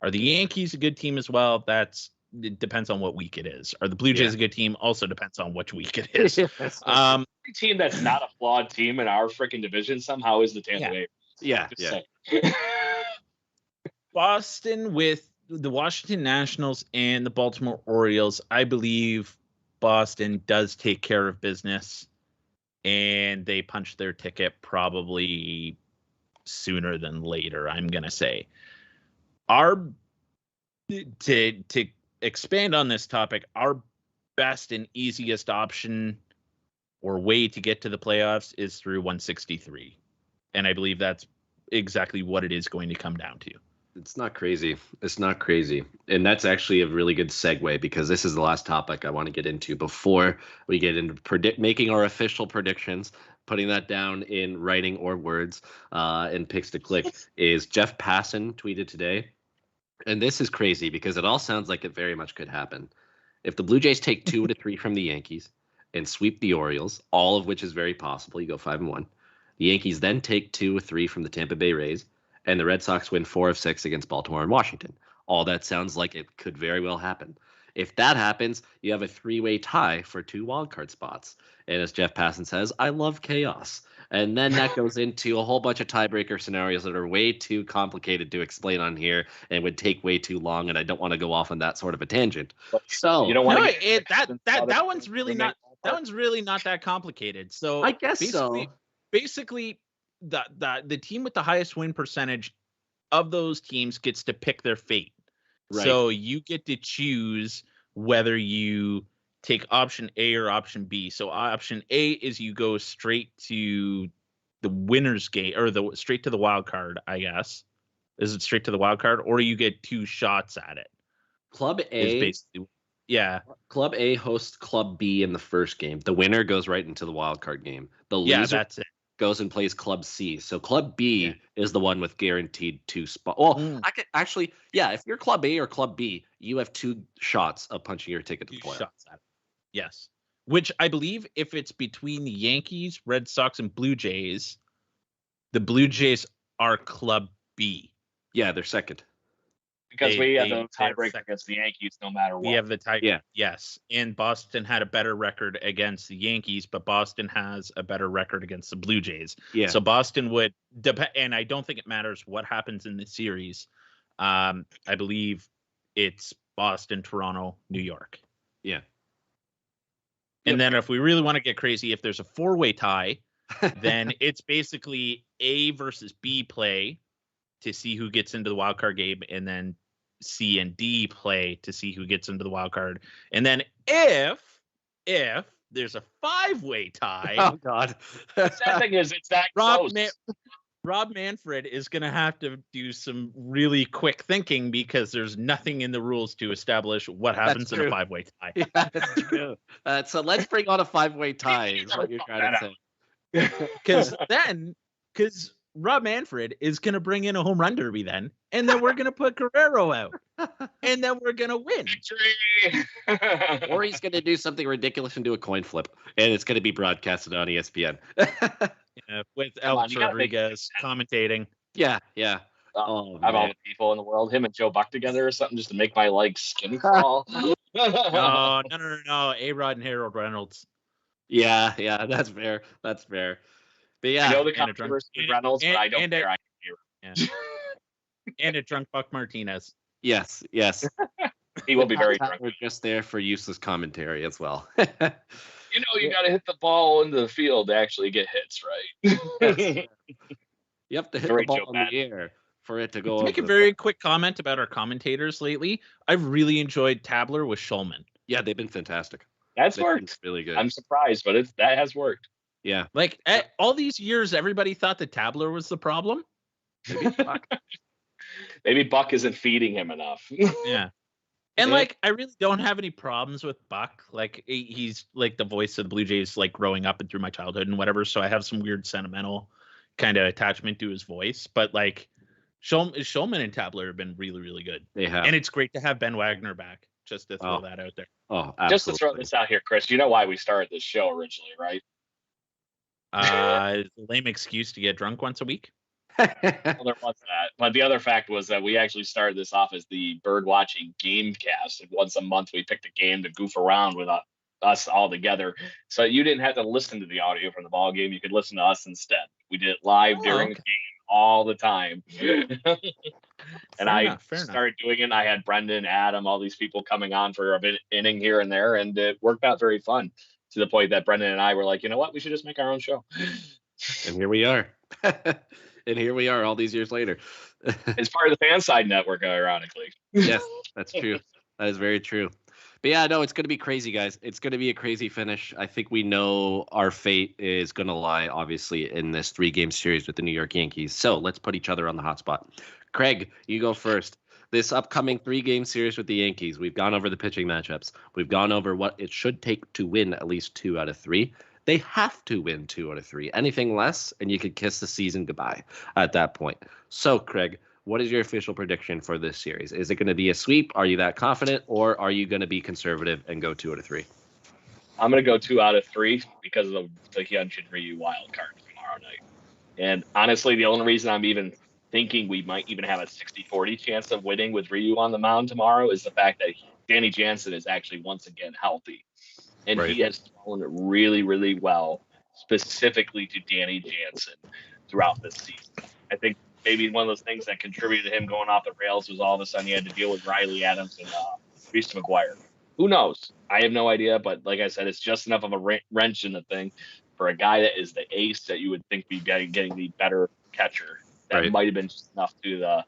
Are the Yankees a good team as well? It depends on what week it is. Are the Blue Jays a good team? Also depends on which week it is. Every team that's not a flawed team in our freaking division somehow is the Tampa Bay. Yeah. Boston with the Washington Nationals and the Baltimore Orioles, I believe Boston does take care of business, and they punch their ticket probably sooner than later, I'm going to say. To expand on this topic, our best and easiest option or way to get to the playoffs is through 163. And I believe that's exactly what it is going to come down to. It's not crazy. It's not crazy. And that's actually a really good segue because this is the last topic I want to get into before we get into making our official predictions, putting that down in writing or words and picks to click is Jeff Passan tweeted today. And this is crazy because it all sounds like it very much could happen. If the Blue Jays take 2 to 3 from the Yankees and sweep the Orioles, all of which is very possible, you go 5-1. The Yankees then take 2 or 3 from the Tampa Bay Rays, and the Red Sox win 4 of 6 against Baltimore and Washington. All that sounds like it could very well happen. If that happens, you have a 3-way tie for 2 wildcard spots. And as Jeff Passan says, I love chaos. And then that goes into a whole bunch of tiebreaker scenarios that are way too complicated to explain on here and would take way too long. And I don't want to go off on that sort of a tangent. So you don't want that one's really not that complicated. So I guess so. Basically, the team with the highest win percentage of those teams gets to pick their fate. Right. So you get to choose whether you take option A or option B. So option A is you go straight to the winner's gate or straight to the wild card, I guess. Is it straight to the wild card, or you get 2 shots at it? Club A Club A hosts Club B in the first game. The winner goes right into the wild card game. The loser that's it. Goes and plays Club C. So Club B is the one with guaranteed 2 spots. Well, I could actually, if you're Club A or Club B, you have 2 shots of punching your ticket to the playoffs. Yes. Which I believe if it's between the Yankees, Red Sox, and Blue Jays, the Blue Jays are Club B. Yeah, they're second. Because we have the tiebreaker against the Yankees no matter what. We have the tie. Yeah. Yes. And Boston had a better record against the Yankees, but Boston has a better record against the Blue Jays. Yeah. So Boston would depend, and I don't think it matters what happens in the series. I believe it's Boston, Toronto, New York. Yeah. And then if we really want to get crazy, if there's a 4-way tie, then it's basically A versus B play to see who gets into the wild card game, and then C and D play to see who gets into the wild card. And then if there's a 5-way tie, oh god, the sad thing is it's that close. Rob Manfred is going to have to do some really quick thinking because there's nothing in the rules to establish what happens in a 5-way tie. Yeah, that's true. So let's bring on a 5-way tie is what you're trying to say. Because Rob Manfred is going to bring in a home run derby then, and then we're going to put Guerrero out, and then we're going to win. Or he's going to do something ridiculous and do a coin flip, and it's going to be broadcasted on ESPN. With Alex Rodriguez commentating. Yeah. Have all the people in the world, him and Joe Buck together or something, just to make my legs skin crawl. No. A-Rod and Harold Reynolds. Yeah, that's fair. But yeah, I know the controversy with Reynolds, but I don't care. I can hear. And a drunk Buck Martinez. Yes. He will be very drunk. We're just there for useless commentary as well. You got to hit the ball into the field to actually get hits, right? You have to hit the ball in the air for it to go. To make a very quick comment about our commentators lately, I've really enjoyed Tabler with Schulman. Yeah, they've been fantastic. That's worked. Really good. I'm surprised, but that has worked. Yeah. Like all these years, everybody thought that Tabler was the problem. Maybe Buck isn't feeding him enough. Yeah. And I really don't have any problems with Buck. Like he's like the voice of the Blue Jays, like growing up and through my childhood and whatever. So I have some weird sentimental kind of attachment to his voice. But like Schulman and Tabler have been really, really good. They have. And it's great to have Ben Wagner back. Just to throw that out there. Oh, Just to throw absolutely. this out here, Chris, you know why we started this show originally, right? Lame excuse to get drunk once a week. Well, there was that. But the other fact was that we actually started this off as the bird watching game cast. And once a month, we picked a game to goof around with us all together. So you didn't have to listen to the audio from the ball game. You could listen to us instead. We did it live during the game all the time. And I started doing it. I had Brendan, Adam, all these people coming on for a bit inning here and there, and it worked out very fun to the point that Brendan and I were like, you know what, we should just make our own show. And here we are. And here we are all these years later. It's part of the Fan Side Network, ironically. Yes, that's true. That is very true. But yeah, no, it's going to be crazy, guys. It's going to be a crazy finish. I think we know our fate is going to lie, obviously, in this 3-game series with the New York Yankees. So let's put each other on the hot spot. Craig, you go first. This upcoming 3-game series with the Yankees, we've gone over the pitching matchups. We've gone over what it should take to win at least 2 out of 3. They have to win 2 out of 3. Anything less, and you could kiss the season goodbye at that point. So, Craig, what is your official prediction for this series? Is it going to be a sweep? Are you that confident, or are you going to be conservative and go 2 out of 3? I'm going to go 2 out of 3 because of the Hyunjin Ryu wild card tomorrow night. And honestly, the only reason I'm even thinking we might even have a 60-40 chance of winning with Ryu on the mound tomorrow is the fact that Danny Jansen is actually once again healthy. And he has thrown really, really well, specifically to Danny Jansen throughout this season. I think maybe one of those things that contributed to him going off the rails was all of a sudden he had to deal with Riley Adams and Reese McGuire. Who knows? I have no idea, but like I said, it's just enough of a wrench in the thing for a guy that is the ace that you would think be getting the better catcher. That might have been just enough to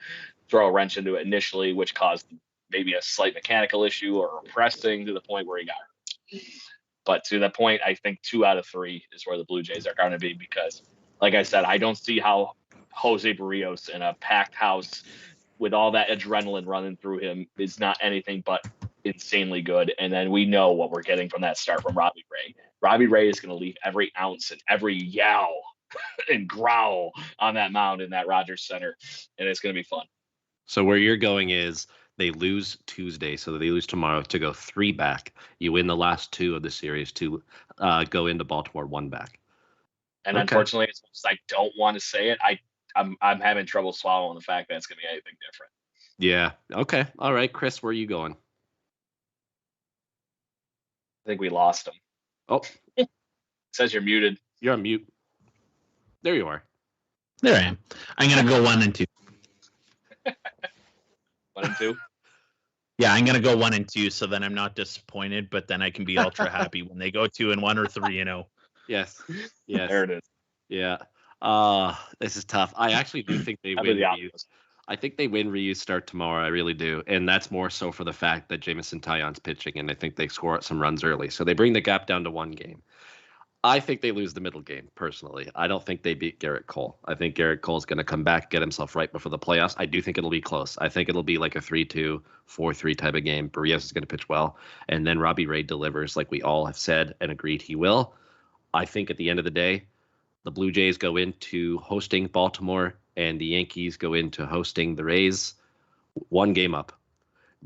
throw a wrench into it initially, which caused maybe a slight mechanical issue or a pressing to the point where he got hurt. But to that point, I think 2 out of 3 is where the Blue Jays are going to be because, like I said, I don't see how Jose Barrios in a packed house with all that adrenaline running through him is not anything but insanely good. And then we know what we're getting from that start from Robbie Ray. Robbie Ray is going to leave every ounce and every yowl and growl on that mound in that Rogers Center, and it's going to be fun. So where you're going is they lose Tuesday, so they lose tomorrow to go 3 back. You win the last 2 of the series to go into Baltimore 1 back. And unfortunately, as much as I don't want to say it, I'm having trouble swallowing the fact that it's going to be anything different. Yeah. Okay. All right, Chris, where are you going? I think we lost him. Oh, it says you're muted. You're on mute. There you are. There I am. I'm going to go 1 and 2. 1 and 2? Yeah, I'm going to go 1 and 2 so then I'm not disappointed, but then I can be ultra happy when they go 2 and 1 or 3, Yes. Yes. There it is. Yeah. This is tough. I actually do think they win Ryu. I think they win Ryu's start tomorrow. I really do. And that's more so for the fact that Jameson Taillon's pitching, and I think they score some runs early. So they bring the gap down to 1 game. I think they lose the middle game, personally. I don't think they beat Garrett Cole. I think Garrett Cole's going to come back, get himself right before the playoffs. I do think it'll be close. I think it'll be like a 3-2, 4-3 type of game. Barrios is going to pitch well. And then Robbie Ray delivers like we all have said and agreed he will. I think at the end of the day, the Blue Jays go into hosting Baltimore and the Yankees go into hosting the Rays. 1 game up.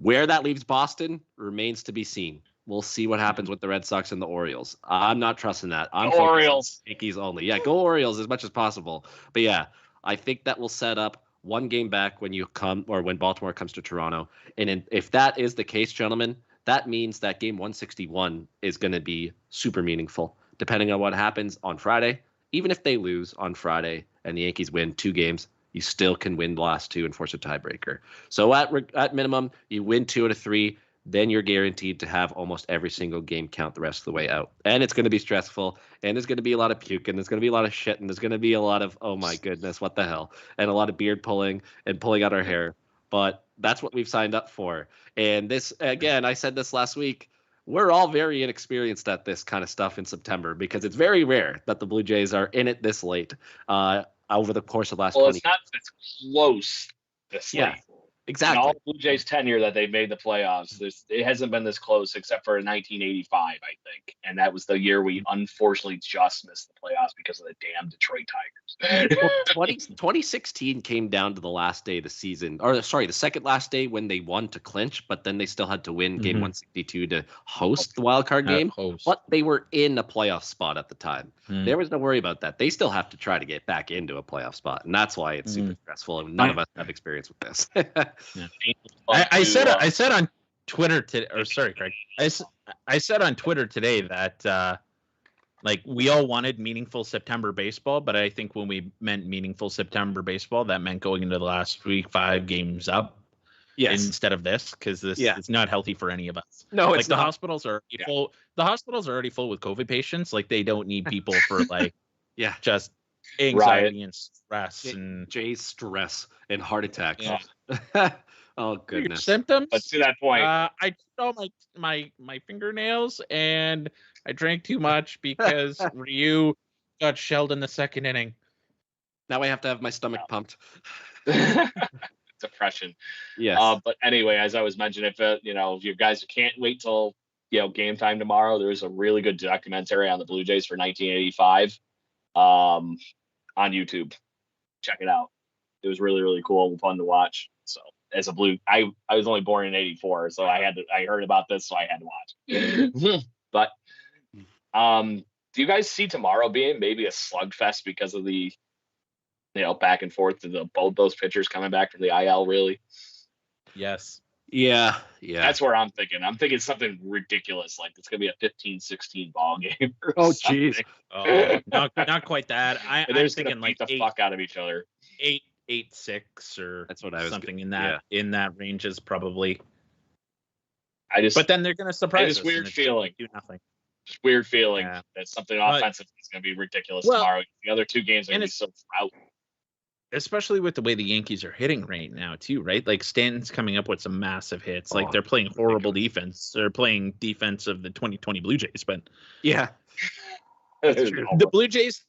Where that leaves Boston remains to be seen. We'll see what happens with the Red Sox and the Orioles. I'm not trusting that. I'm focused Orioles. on Yankees only. Yeah, go Orioles as much as possible. But yeah, I think that will set up 1 game back when you come or when Baltimore comes to Toronto. And if that is the case, gentlemen, that means that game 161 is going to be super meaningful, depending on what happens on Friday. Even if they lose on Friday and the Yankees win 2 games, you still can win the last 2 and force a tiebreaker. So at minimum, you win 2 out of 3. Then you're guaranteed to have almost every single game count the rest of the way out. And it's going to be stressful, and there's going to be a lot of puke, and there's going to be a lot of shit, and there's going to be a lot of, oh my goodness, what the hell, and a lot of beard pulling and pulling out our hair. But that's what we've signed up for. And this, again, I said this last week, we're all very inexperienced at this kind of stuff in September because it's very rare that the Blue Jays are in it this late over the course of the last 20 it's not as close this late. Exactly. all Blue Jays tenure that they've made the playoffs, it hasn't been this close except for 1985, I think, and that was the year we unfortunately just missed the playoffs because of the damn Detroit Tigers. Well, 2016 came down to the last day of the season, or sorry, the second last day when they won to clinch, but then they still had to win game 162 to host the wild card game. But they were in a playoff spot at the time. There was no worry about that. They still have to try to get back into a playoff spot, and that's why it's super stressful. And none of us have experience with this. I said on Twitter today, or sorry, Craig. I said on Twitter today that like we all wanted meaningful September baseball, but I think when we meant meaningful September baseball, that meant going into the last week 5 games up. Yes. Instead of this, because this is not healthy for any of us. No, like it's the not. hospitals are full. The hospitals are already full with COVID patients. Like they don't need people for like just anxiety and stress and stress and heart attacks. Oh goodness. Symptoms. But to that point, I saw my fingernails and I drank too much because Ryu got shelled in the second inning. Now I have to have my stomach pumped. Depression. Yes. But anyway, as I was mentioning, if you guys can't wait till game time tomorrow, there's a really good documentary on the Blue Jays for 1985 on YouTube. Check it out. It was really, really cool and fun to watch. So as a I was only born in 84, so I heard about this, so I had to watch. But do you guys see tomorrow being maybe a slugfest because of the back and forth to both those pitchers coming back from the IL, really? Yes. Yeah. That's where I'm thinking. I'm thinking something ridiculous, like it's going to be a 15-16 ball game. Oh, jeez. Oh, not quite that. I'm thinking like the fuck out of each other. 8-6 or that's what I was something in that range is probably. But then they're going to surprise us. Just weird feeling. Do nothing. Just weird feeling that something offensive is going to be ridiculous tomorrow. The other 2 games are going to be so out. Especially with the way the Yankees are hitting right now, too, right? Like Stanton's coming up with some massive hits. Like they're playing horrible defense. They're playing defense of the 2020 Blue Jays, but the Blue Jays.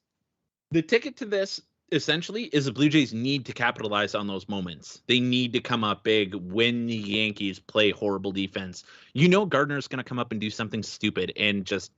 The ticket to this essentially is the Blue Jays need to capitalize on those moments. They need to come up big when the Yankees play horrible defense. Gardner's going to come up and do something stupid and just.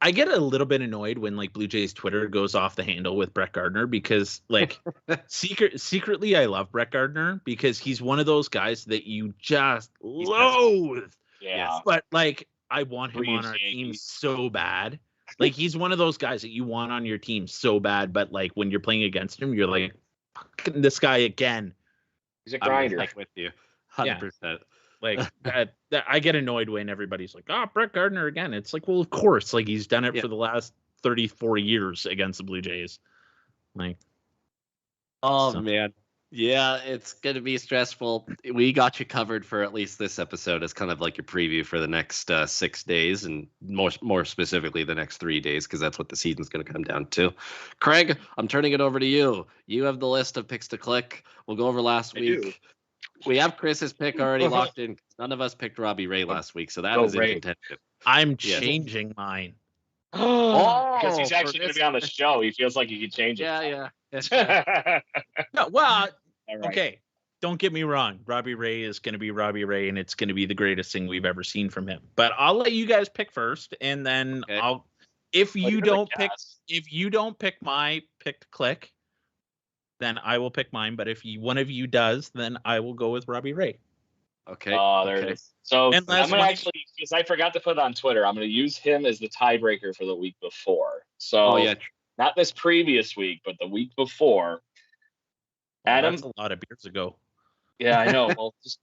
I get a little bit annoyed when like Blue Jays Twitter goes off the handle with Brett Gardner because like secretly I love Brett Gardner because he's one of those guys that you just loathe. Yeah. But like I want him on our team so bad. Like he's one of those guys that you want on your team so bad, but like when you're playing against him, you're like, this guy again. He's a grinder. I'm with you, 100%. Like that I get annoyed when everybody's like, Brett Gardner again. It's like, well, of course, like he's done it for the last 34 years against the Blue Jays. Like, man. Yeah, it's going to be stressful. We got you covered for at least this episode as kind of like your preview for the next 6 days and more specifically the next 3 days because that's what the season's going to come down to. Craig, I'm turning it over to you. You have the list of picks to click. We'll go over last week. Do. We have Chris's pick already locked in. None of us picked Robbie Ray last week, so that is in contention. I'm changing mine. Because he's actually going to be on the show. He feels like he can change it. Yeah. No, well, okay. Don't get me wrong. Robbie Ray is going to be Robbie Ray, and it's going to be the greatest thing we've ever seen from him. But I'll let you guys pick first, and then if you don't pick my pick to click, then I will pick mine. But if one of you does, then I will go with Robbie Ray. Okay. There it is. So I'm going to actually, because I forgot to put it on Twitter, I'm going to use him as the tiebreaker for the week before. So not this previous week, but the week before. Adam, that's a lot of beers ago. Yeah, I know. Well, just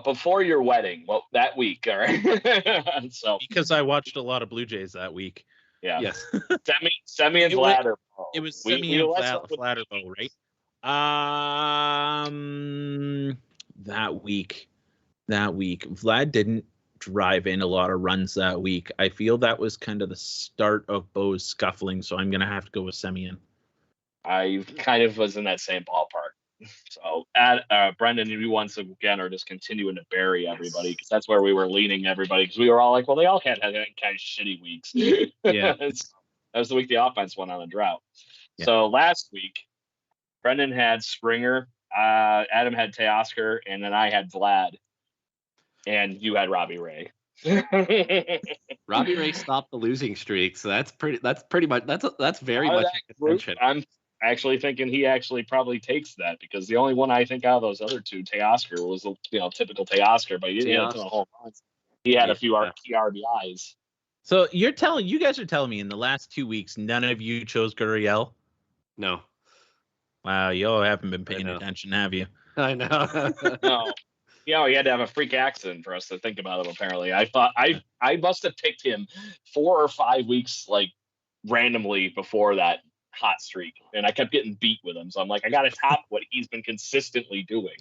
before your wedding, that week, all right. So because I watched a lot of Blue Jays that week. Yeah. Yes. Semi and Vladder. It was Semi and Vladder, right? That week, Vlad didn't drive in a lot of runs that week. I feel that was kind of the start of Bo's scuffling, so I'm gonna have to go with Semien. I kind of was in that same ballpark. So, Brendan, you once again are just continuing to bury everybody because that's where we were leaning everybody because we were all like, well, they all had kind of shitty weeks. Yeah, that was the week the offense went on a drought. Yeah. So last week, Brendan had Springer, Adam had Teoscar, and then I had Vlad, and you had Robbie Ray. Robbie Ray stopped the losing streak, so that's pretty much that's very Out of much that in group, contention. I'm actually thinking he actually probably takes that, because the only one I think out of those other two, Teoscar, was typical Teoscar, but he didn't hit a ton of home runs. He had a few key RBIs. So you guys are telling me in the last 2 weeks none of you chose Gurriel? No. Wow, you all haven't been paying attention, have you? I know. No. He had to have a freak accident for us to think about him, apparently. I thought I must have picked him 4 or 5 weeks randomly before that hot streak, and I kept getting beat with him. So I'm like, I got to top what he's been consistently doing.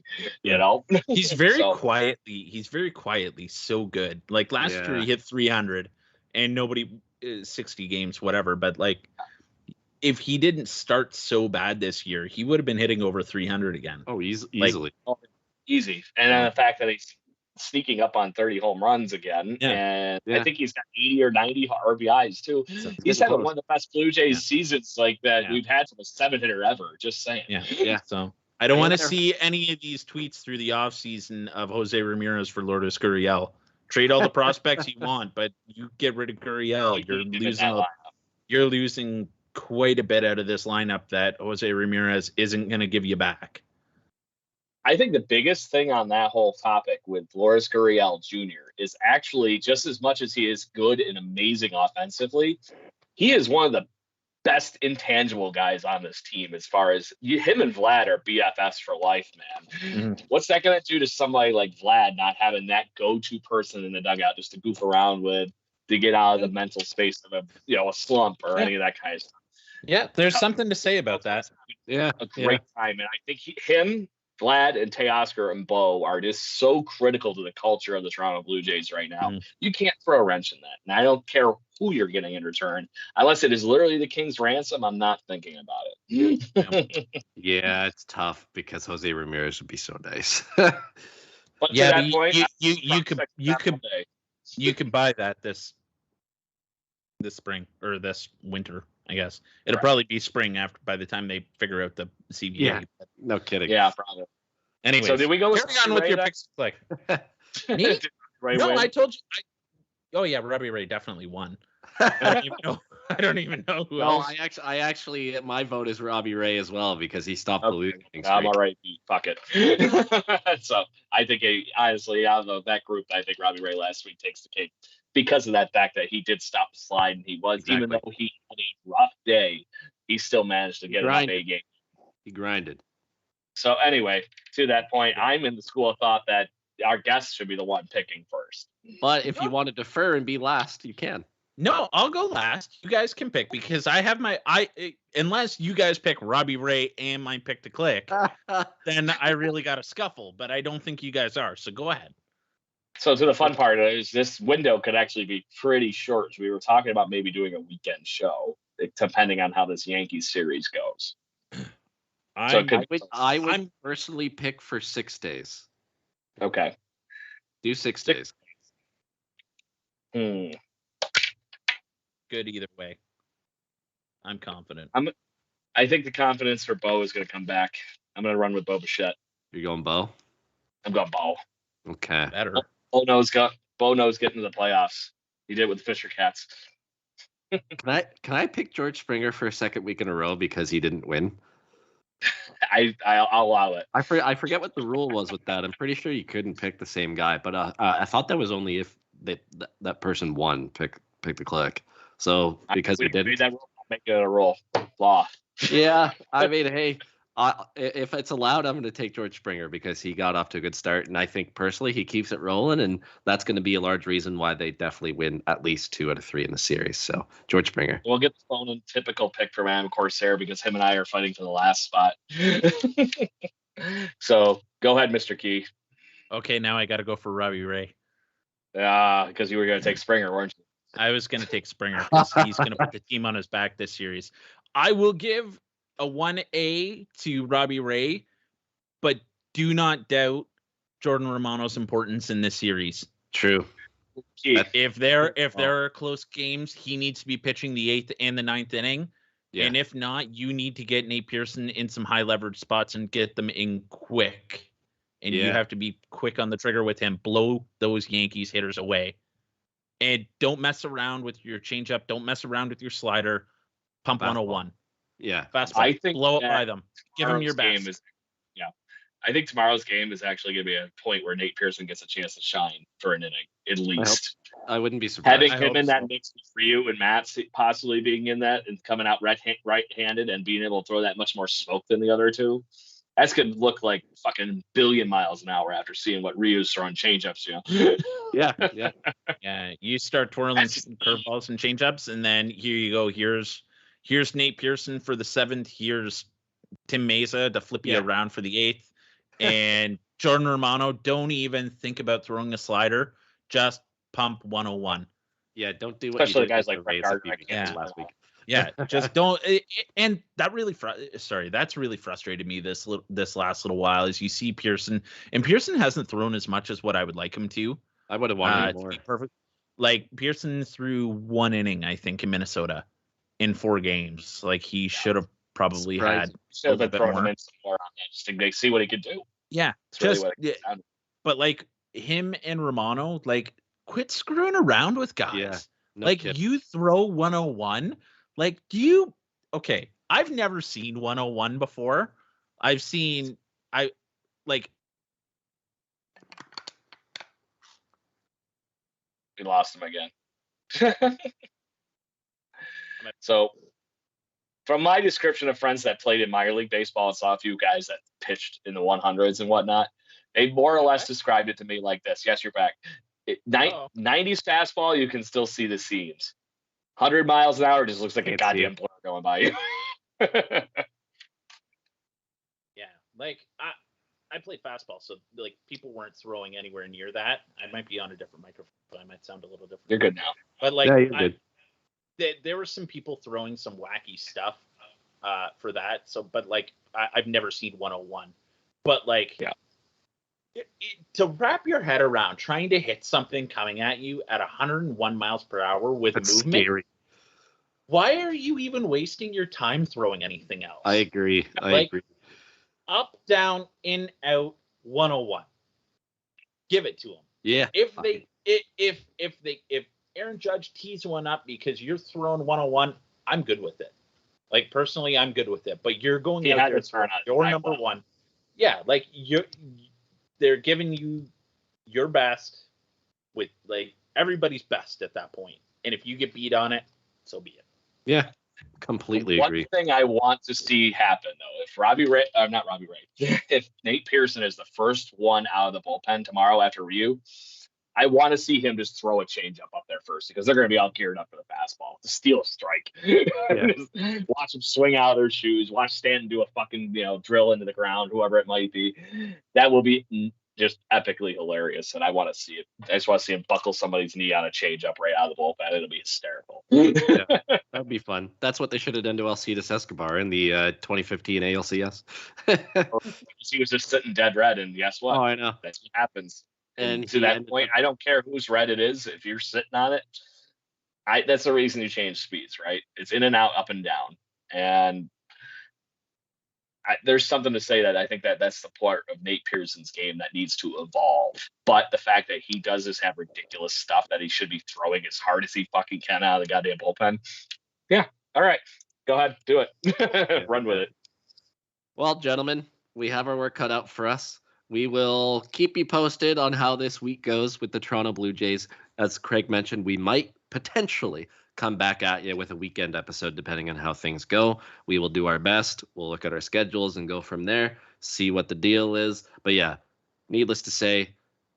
He's very quietly so good. Like last year he hit 300 and nobody 60 games, whatever. But if he didn't start so bad this year, he would have been hitting over 300 again. Oh, easily. Easy. And then the fact that he's sneaking up on 30 home runs again. Yeah. And I think he's got 80 or 90 RBIs too. He's had one of the best Blue Jays seasons that we've had from a 7-hitter ever. Just saying. Yeah. So I don't want to see any of these tweets through the offseason of Jose Ramirez for Lourdes Gurriel. Trade all the prospects you want, but you get rid of Gurriel. You're losing quite a bit out of this lineup that Jose Ramirez isn't going to give you back. I think the biggest thing on that whole topic with Lourdes Gurriel Jr. is actually, just as much as he is good and amazing offensively, he is one of the best intangible guys on this team, as far as him and Vlad are BFFs for life, man. Mm-hmm. What's that going to do to somebody like Vlad not having that go-to person in the dugout just to goof around with, to get out of the mental space of a slump or any of that kind of stuff? Yeah, there's something to say about that. Yeah, a great time. And I think him, Vlad, and Teoscar and Bo are just so critical to the culture of the Toronto Blue Jays right now. Mm. You can't throw a wrench in that. And I don't care who you're getting in return. Unless it is literally the King's ransom, I'm not thinking about it. Yeah, it's tough because Jose Ramirez would be so nice. But to that point, you could buy that this spring or this winter. I guess it'll probably be spring by the time they figure out the CBA. Yeah, no kidding. Yeah, probably. Anyway, so did we go carry on with your picks? Me? No, I told you. Oh yeah, Robbie Ray definitely won. I don't even know who else. I actually, my vote is Robbie Ray as well because he stopped the losing streak. I'm all right. Fuck it. So I think honestly, out of that group, I think Robbie Ray last week takes the cake. Because of that fact that he did stop the slide, and even though he had a rough day, he still managed to get an A game. He grinded. So anyway, to that point, I'm in the school of thought that our guest should be the one picking first. But if you want to defer and be last, you can. No, I'll go last. You guys can pick because I have unless you guys pick Robbie Ray and my pick to click, then I really got to scuffle. But I don't think you guys are. So go ahead. So to the fun part is this window could actually be pretty short. So we were talking about maybe doing a weekend show, depending on how this Yankees series goes. I would personally pick for 6 days. Okay. Do 6 days. Good either way. I'm confident. I think the confidence for Bo is going to come back. I'm going to run with Bo Bichette. You're going Bo? I'm going Bo. Okay. Better. Bo knows getting to the playoffs. He did with the Fisher Cats. Can I pick George Springer for a second week in a row because he didn't win? I'll allow it. I forget what the rule was with that. I'm pretty sure you couldn't pick the same guy, but I thought that was only if that person won. Pick the click. So because we didn't, make it a rule law. Yeah, I mean, hey. If it's allowed, I'm going to take George Springer because he got off to a good start. And I think personally he keeps it rolling. And that's going to be a large reason why they definitely win at least 2 out of 3 in the series. So George Springer. We'll get the phone and typical pick from Adam Corsair because him and I are fighting for the last spot. So go ahead, Mr. Key. Okay, now I got to go for Robbie Ray. Because you were going to take Springer, weren't you? I was going to take Springer because he's going to put the team on his back this series. I will give a 1A to Robbie Ray, but do not doubt Jordan Romano's importance in this series. True. If there are close games, he needs to be pitching the 8th and the 9th inning Yeah. And if not, you need to get Nate Pearson in some high leverage spots and get them in quick. And you have to be quick on the trigger with him. Blow those Yankees hitters away. And don't mess around with your changeup. Don't mess around with your slider. Pump Fastball. 101. Yeah. Fastball. I think blow up by them. Give them your best. I think tomorrow's game is actually going to be a point where Nate Pearson gets a chance to shine for an inning, at least. I wouldn't be surprised. Having him in that mix for you and Matt possibly being in that and coming out right-handed and being able to throw that much more smoke than the other two, that's going to look like fucking billion miles an hour after seeing what Ryu's throwing changeups, Yeah. You start twirling curveballs and changeups, and then here you go. Here's Nate Pearson for the 7th. Here's Tim Mesa to flip you around for the 8th. And Jordan Romano, don't even think about throwing a slider. Just pump 101. Yeah, don't do what especially you did guys with like the Rays Brett last week. Yeah, just don't. And that really, that's really frustrated me this last little while. Is you see Pearson, and Pearson hasn't thrown as much as what I would like him to. I would have wanted more. To be perfect. Like Pearson threw 1 inning, I think, in Minnesota in 4 games. Like he should have probably had a little bit more on that just to see what he could do. Yeah, but like him and Romano, like quit screwing around with guys. Yeah, like kidding. You throw 101. Like okay, I've never seen 101 before. We lost him again. So from my description of friends that played in minor league baseball and saw a few guys that pitched in the 100s and whatnot, they more or less described it to me like this. Yes, you're back. 90s fastball, you can still see the seams. 100 miles an hour just looks like a goddamn blur going by you. Yeah, like I played fastball, so like people weren't throwing anywhere near that. I might be on a different microphone. I might sound a little different. You're good now. But like, yeah, you're good. There were some people throwing some wacky stuff for that. So, but like, I've never seen 101. But like, to wrap your head around trying to hit something coming at you at 101 miles per hour with movement. Scary. Why are you even wasting your time throwing anything else? I agree. I agree. Up, down, in, out, 101. Give it to them. Yeah. If Aaron Judge tees one up because you're throwing 101, I'm good with it. Like personally, I'm good with it. But you're going out there throwing your number one. Yeah, like they're giving you your best with like everybody's best at that point. And if you get beat on it, so be it. Yeah, completely agree. One thing I want to see happen though, if Nate Pearson is the first one out of the bullpen tomorrow after Ryu, I want to see him just throw a changeup up there first because they're going to be all geared up for the fastball to steal a strike. Yeah. Watch them swing out of their shoes. Watch Stanton do a fucking drill into the ground, whoever it might be. That will be just epically hilarious, and I want to see it. I just want to see him buckle somebody's knee on a changeup right out of the bullpen. It'll be hysterical. Yeah, that'd be fun. That's what they should have done to Alcides Escobar in the 2015 ALCS. He was just sitting dead red, and guess what? Oh, I know. That's what happens. And to that point, I don't care whose red it is. If you're sitting on it, that's the reason you change speeds, right? It's in and out, up and down. And there's something to say that I think that's the part of Nate Pearson's game that needs to evolve. But the fact that he does have ridiculous stuff that he should be throwing as hard as he fucking can out of the goddamn bullpen. Yeah. All right. Go ahead. Do it. Run with it. Well, gentlemen, we have our work cut out for us. We will keep you posted on how this week goes with the Toronto Blue Jays. As Craig mentioned, we might potentially come back at you with a weekend episode depending on how things go. We will do our best. We'll look at our schedules and go from there, see what the deal is. But yeah, needless to say,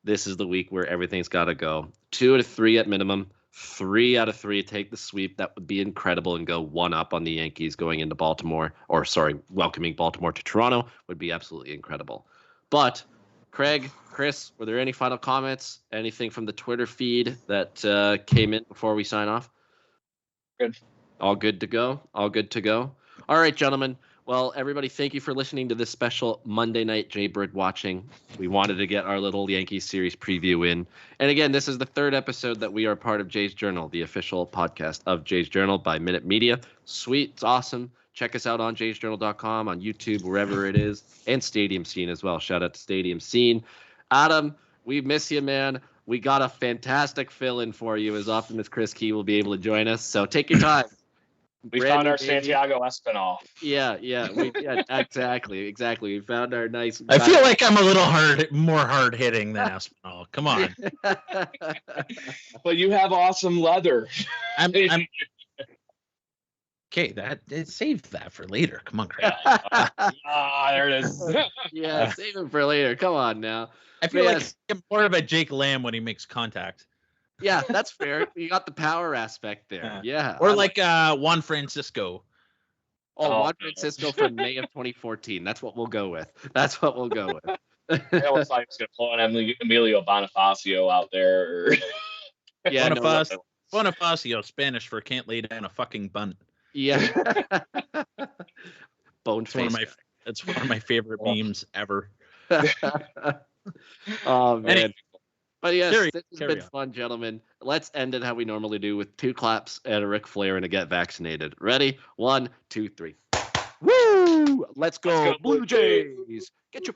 this is the week where everything's got to go. 2 out of 3 at minimum. 3 out of 3 take the sweep. That would be incredible, and go 1 up on the Yankees going into Baltimore, welcoming Baltimore to Toronto would be absolutely incredible. But Craig, Chris, were there any final comments? Anything from the Twitter feed that came in before we sign off? Good. All good to go? All good to go? All right, gentlemen. Well, everybody, thank you for listening to this special Monday night Jaybird watching. We wanted to get our little Yankees series preview in. And again, this is the third episode that we are part of Jay's Journal, the official podcast of Jay's Journal by Minute Media. Sweet. It's awesome. Check us out on jaysjournal.com, on YouTube, wherever it is, and Stadium Scene as well. Shout out to Stadium Scene. Adam, we miss you, man. We got a fantastic fill-in for you as often as Chris Key will be able to join us. So take your time. We found our Santiago Espinal. Yeah, exactly. We found our nice. I feel like I'm a little more hard hitting than Espinal. Come on. But you have awesome leather. I'm okay. Save that for later. Come on, Craig. There it is. Yeah, save it for later. Come on now. I feel like I'm more of a Jake Lamb when he makes contact. Yeah, that's fair. You got the power aspect there. Yeah. Or like Juan Francisco. Juan Francisco from May of 2014. That's what we'll go with. I almost thought he was going to pull an Emilio Bonifacio out there. Yeah, Bonifacio, Spanish for can't lay down a fucking bunt. Yeah. Bone face. It's one of my favorite memes ever. Oh, man. Anyway. But yes, this has been on. fun, gentlemen. Let's end it how we normally do with 2 claps and a Ric Flair and a get vaccinated. Ready? 1, 2, 3. Woo! Let's go Blue Jays! Get your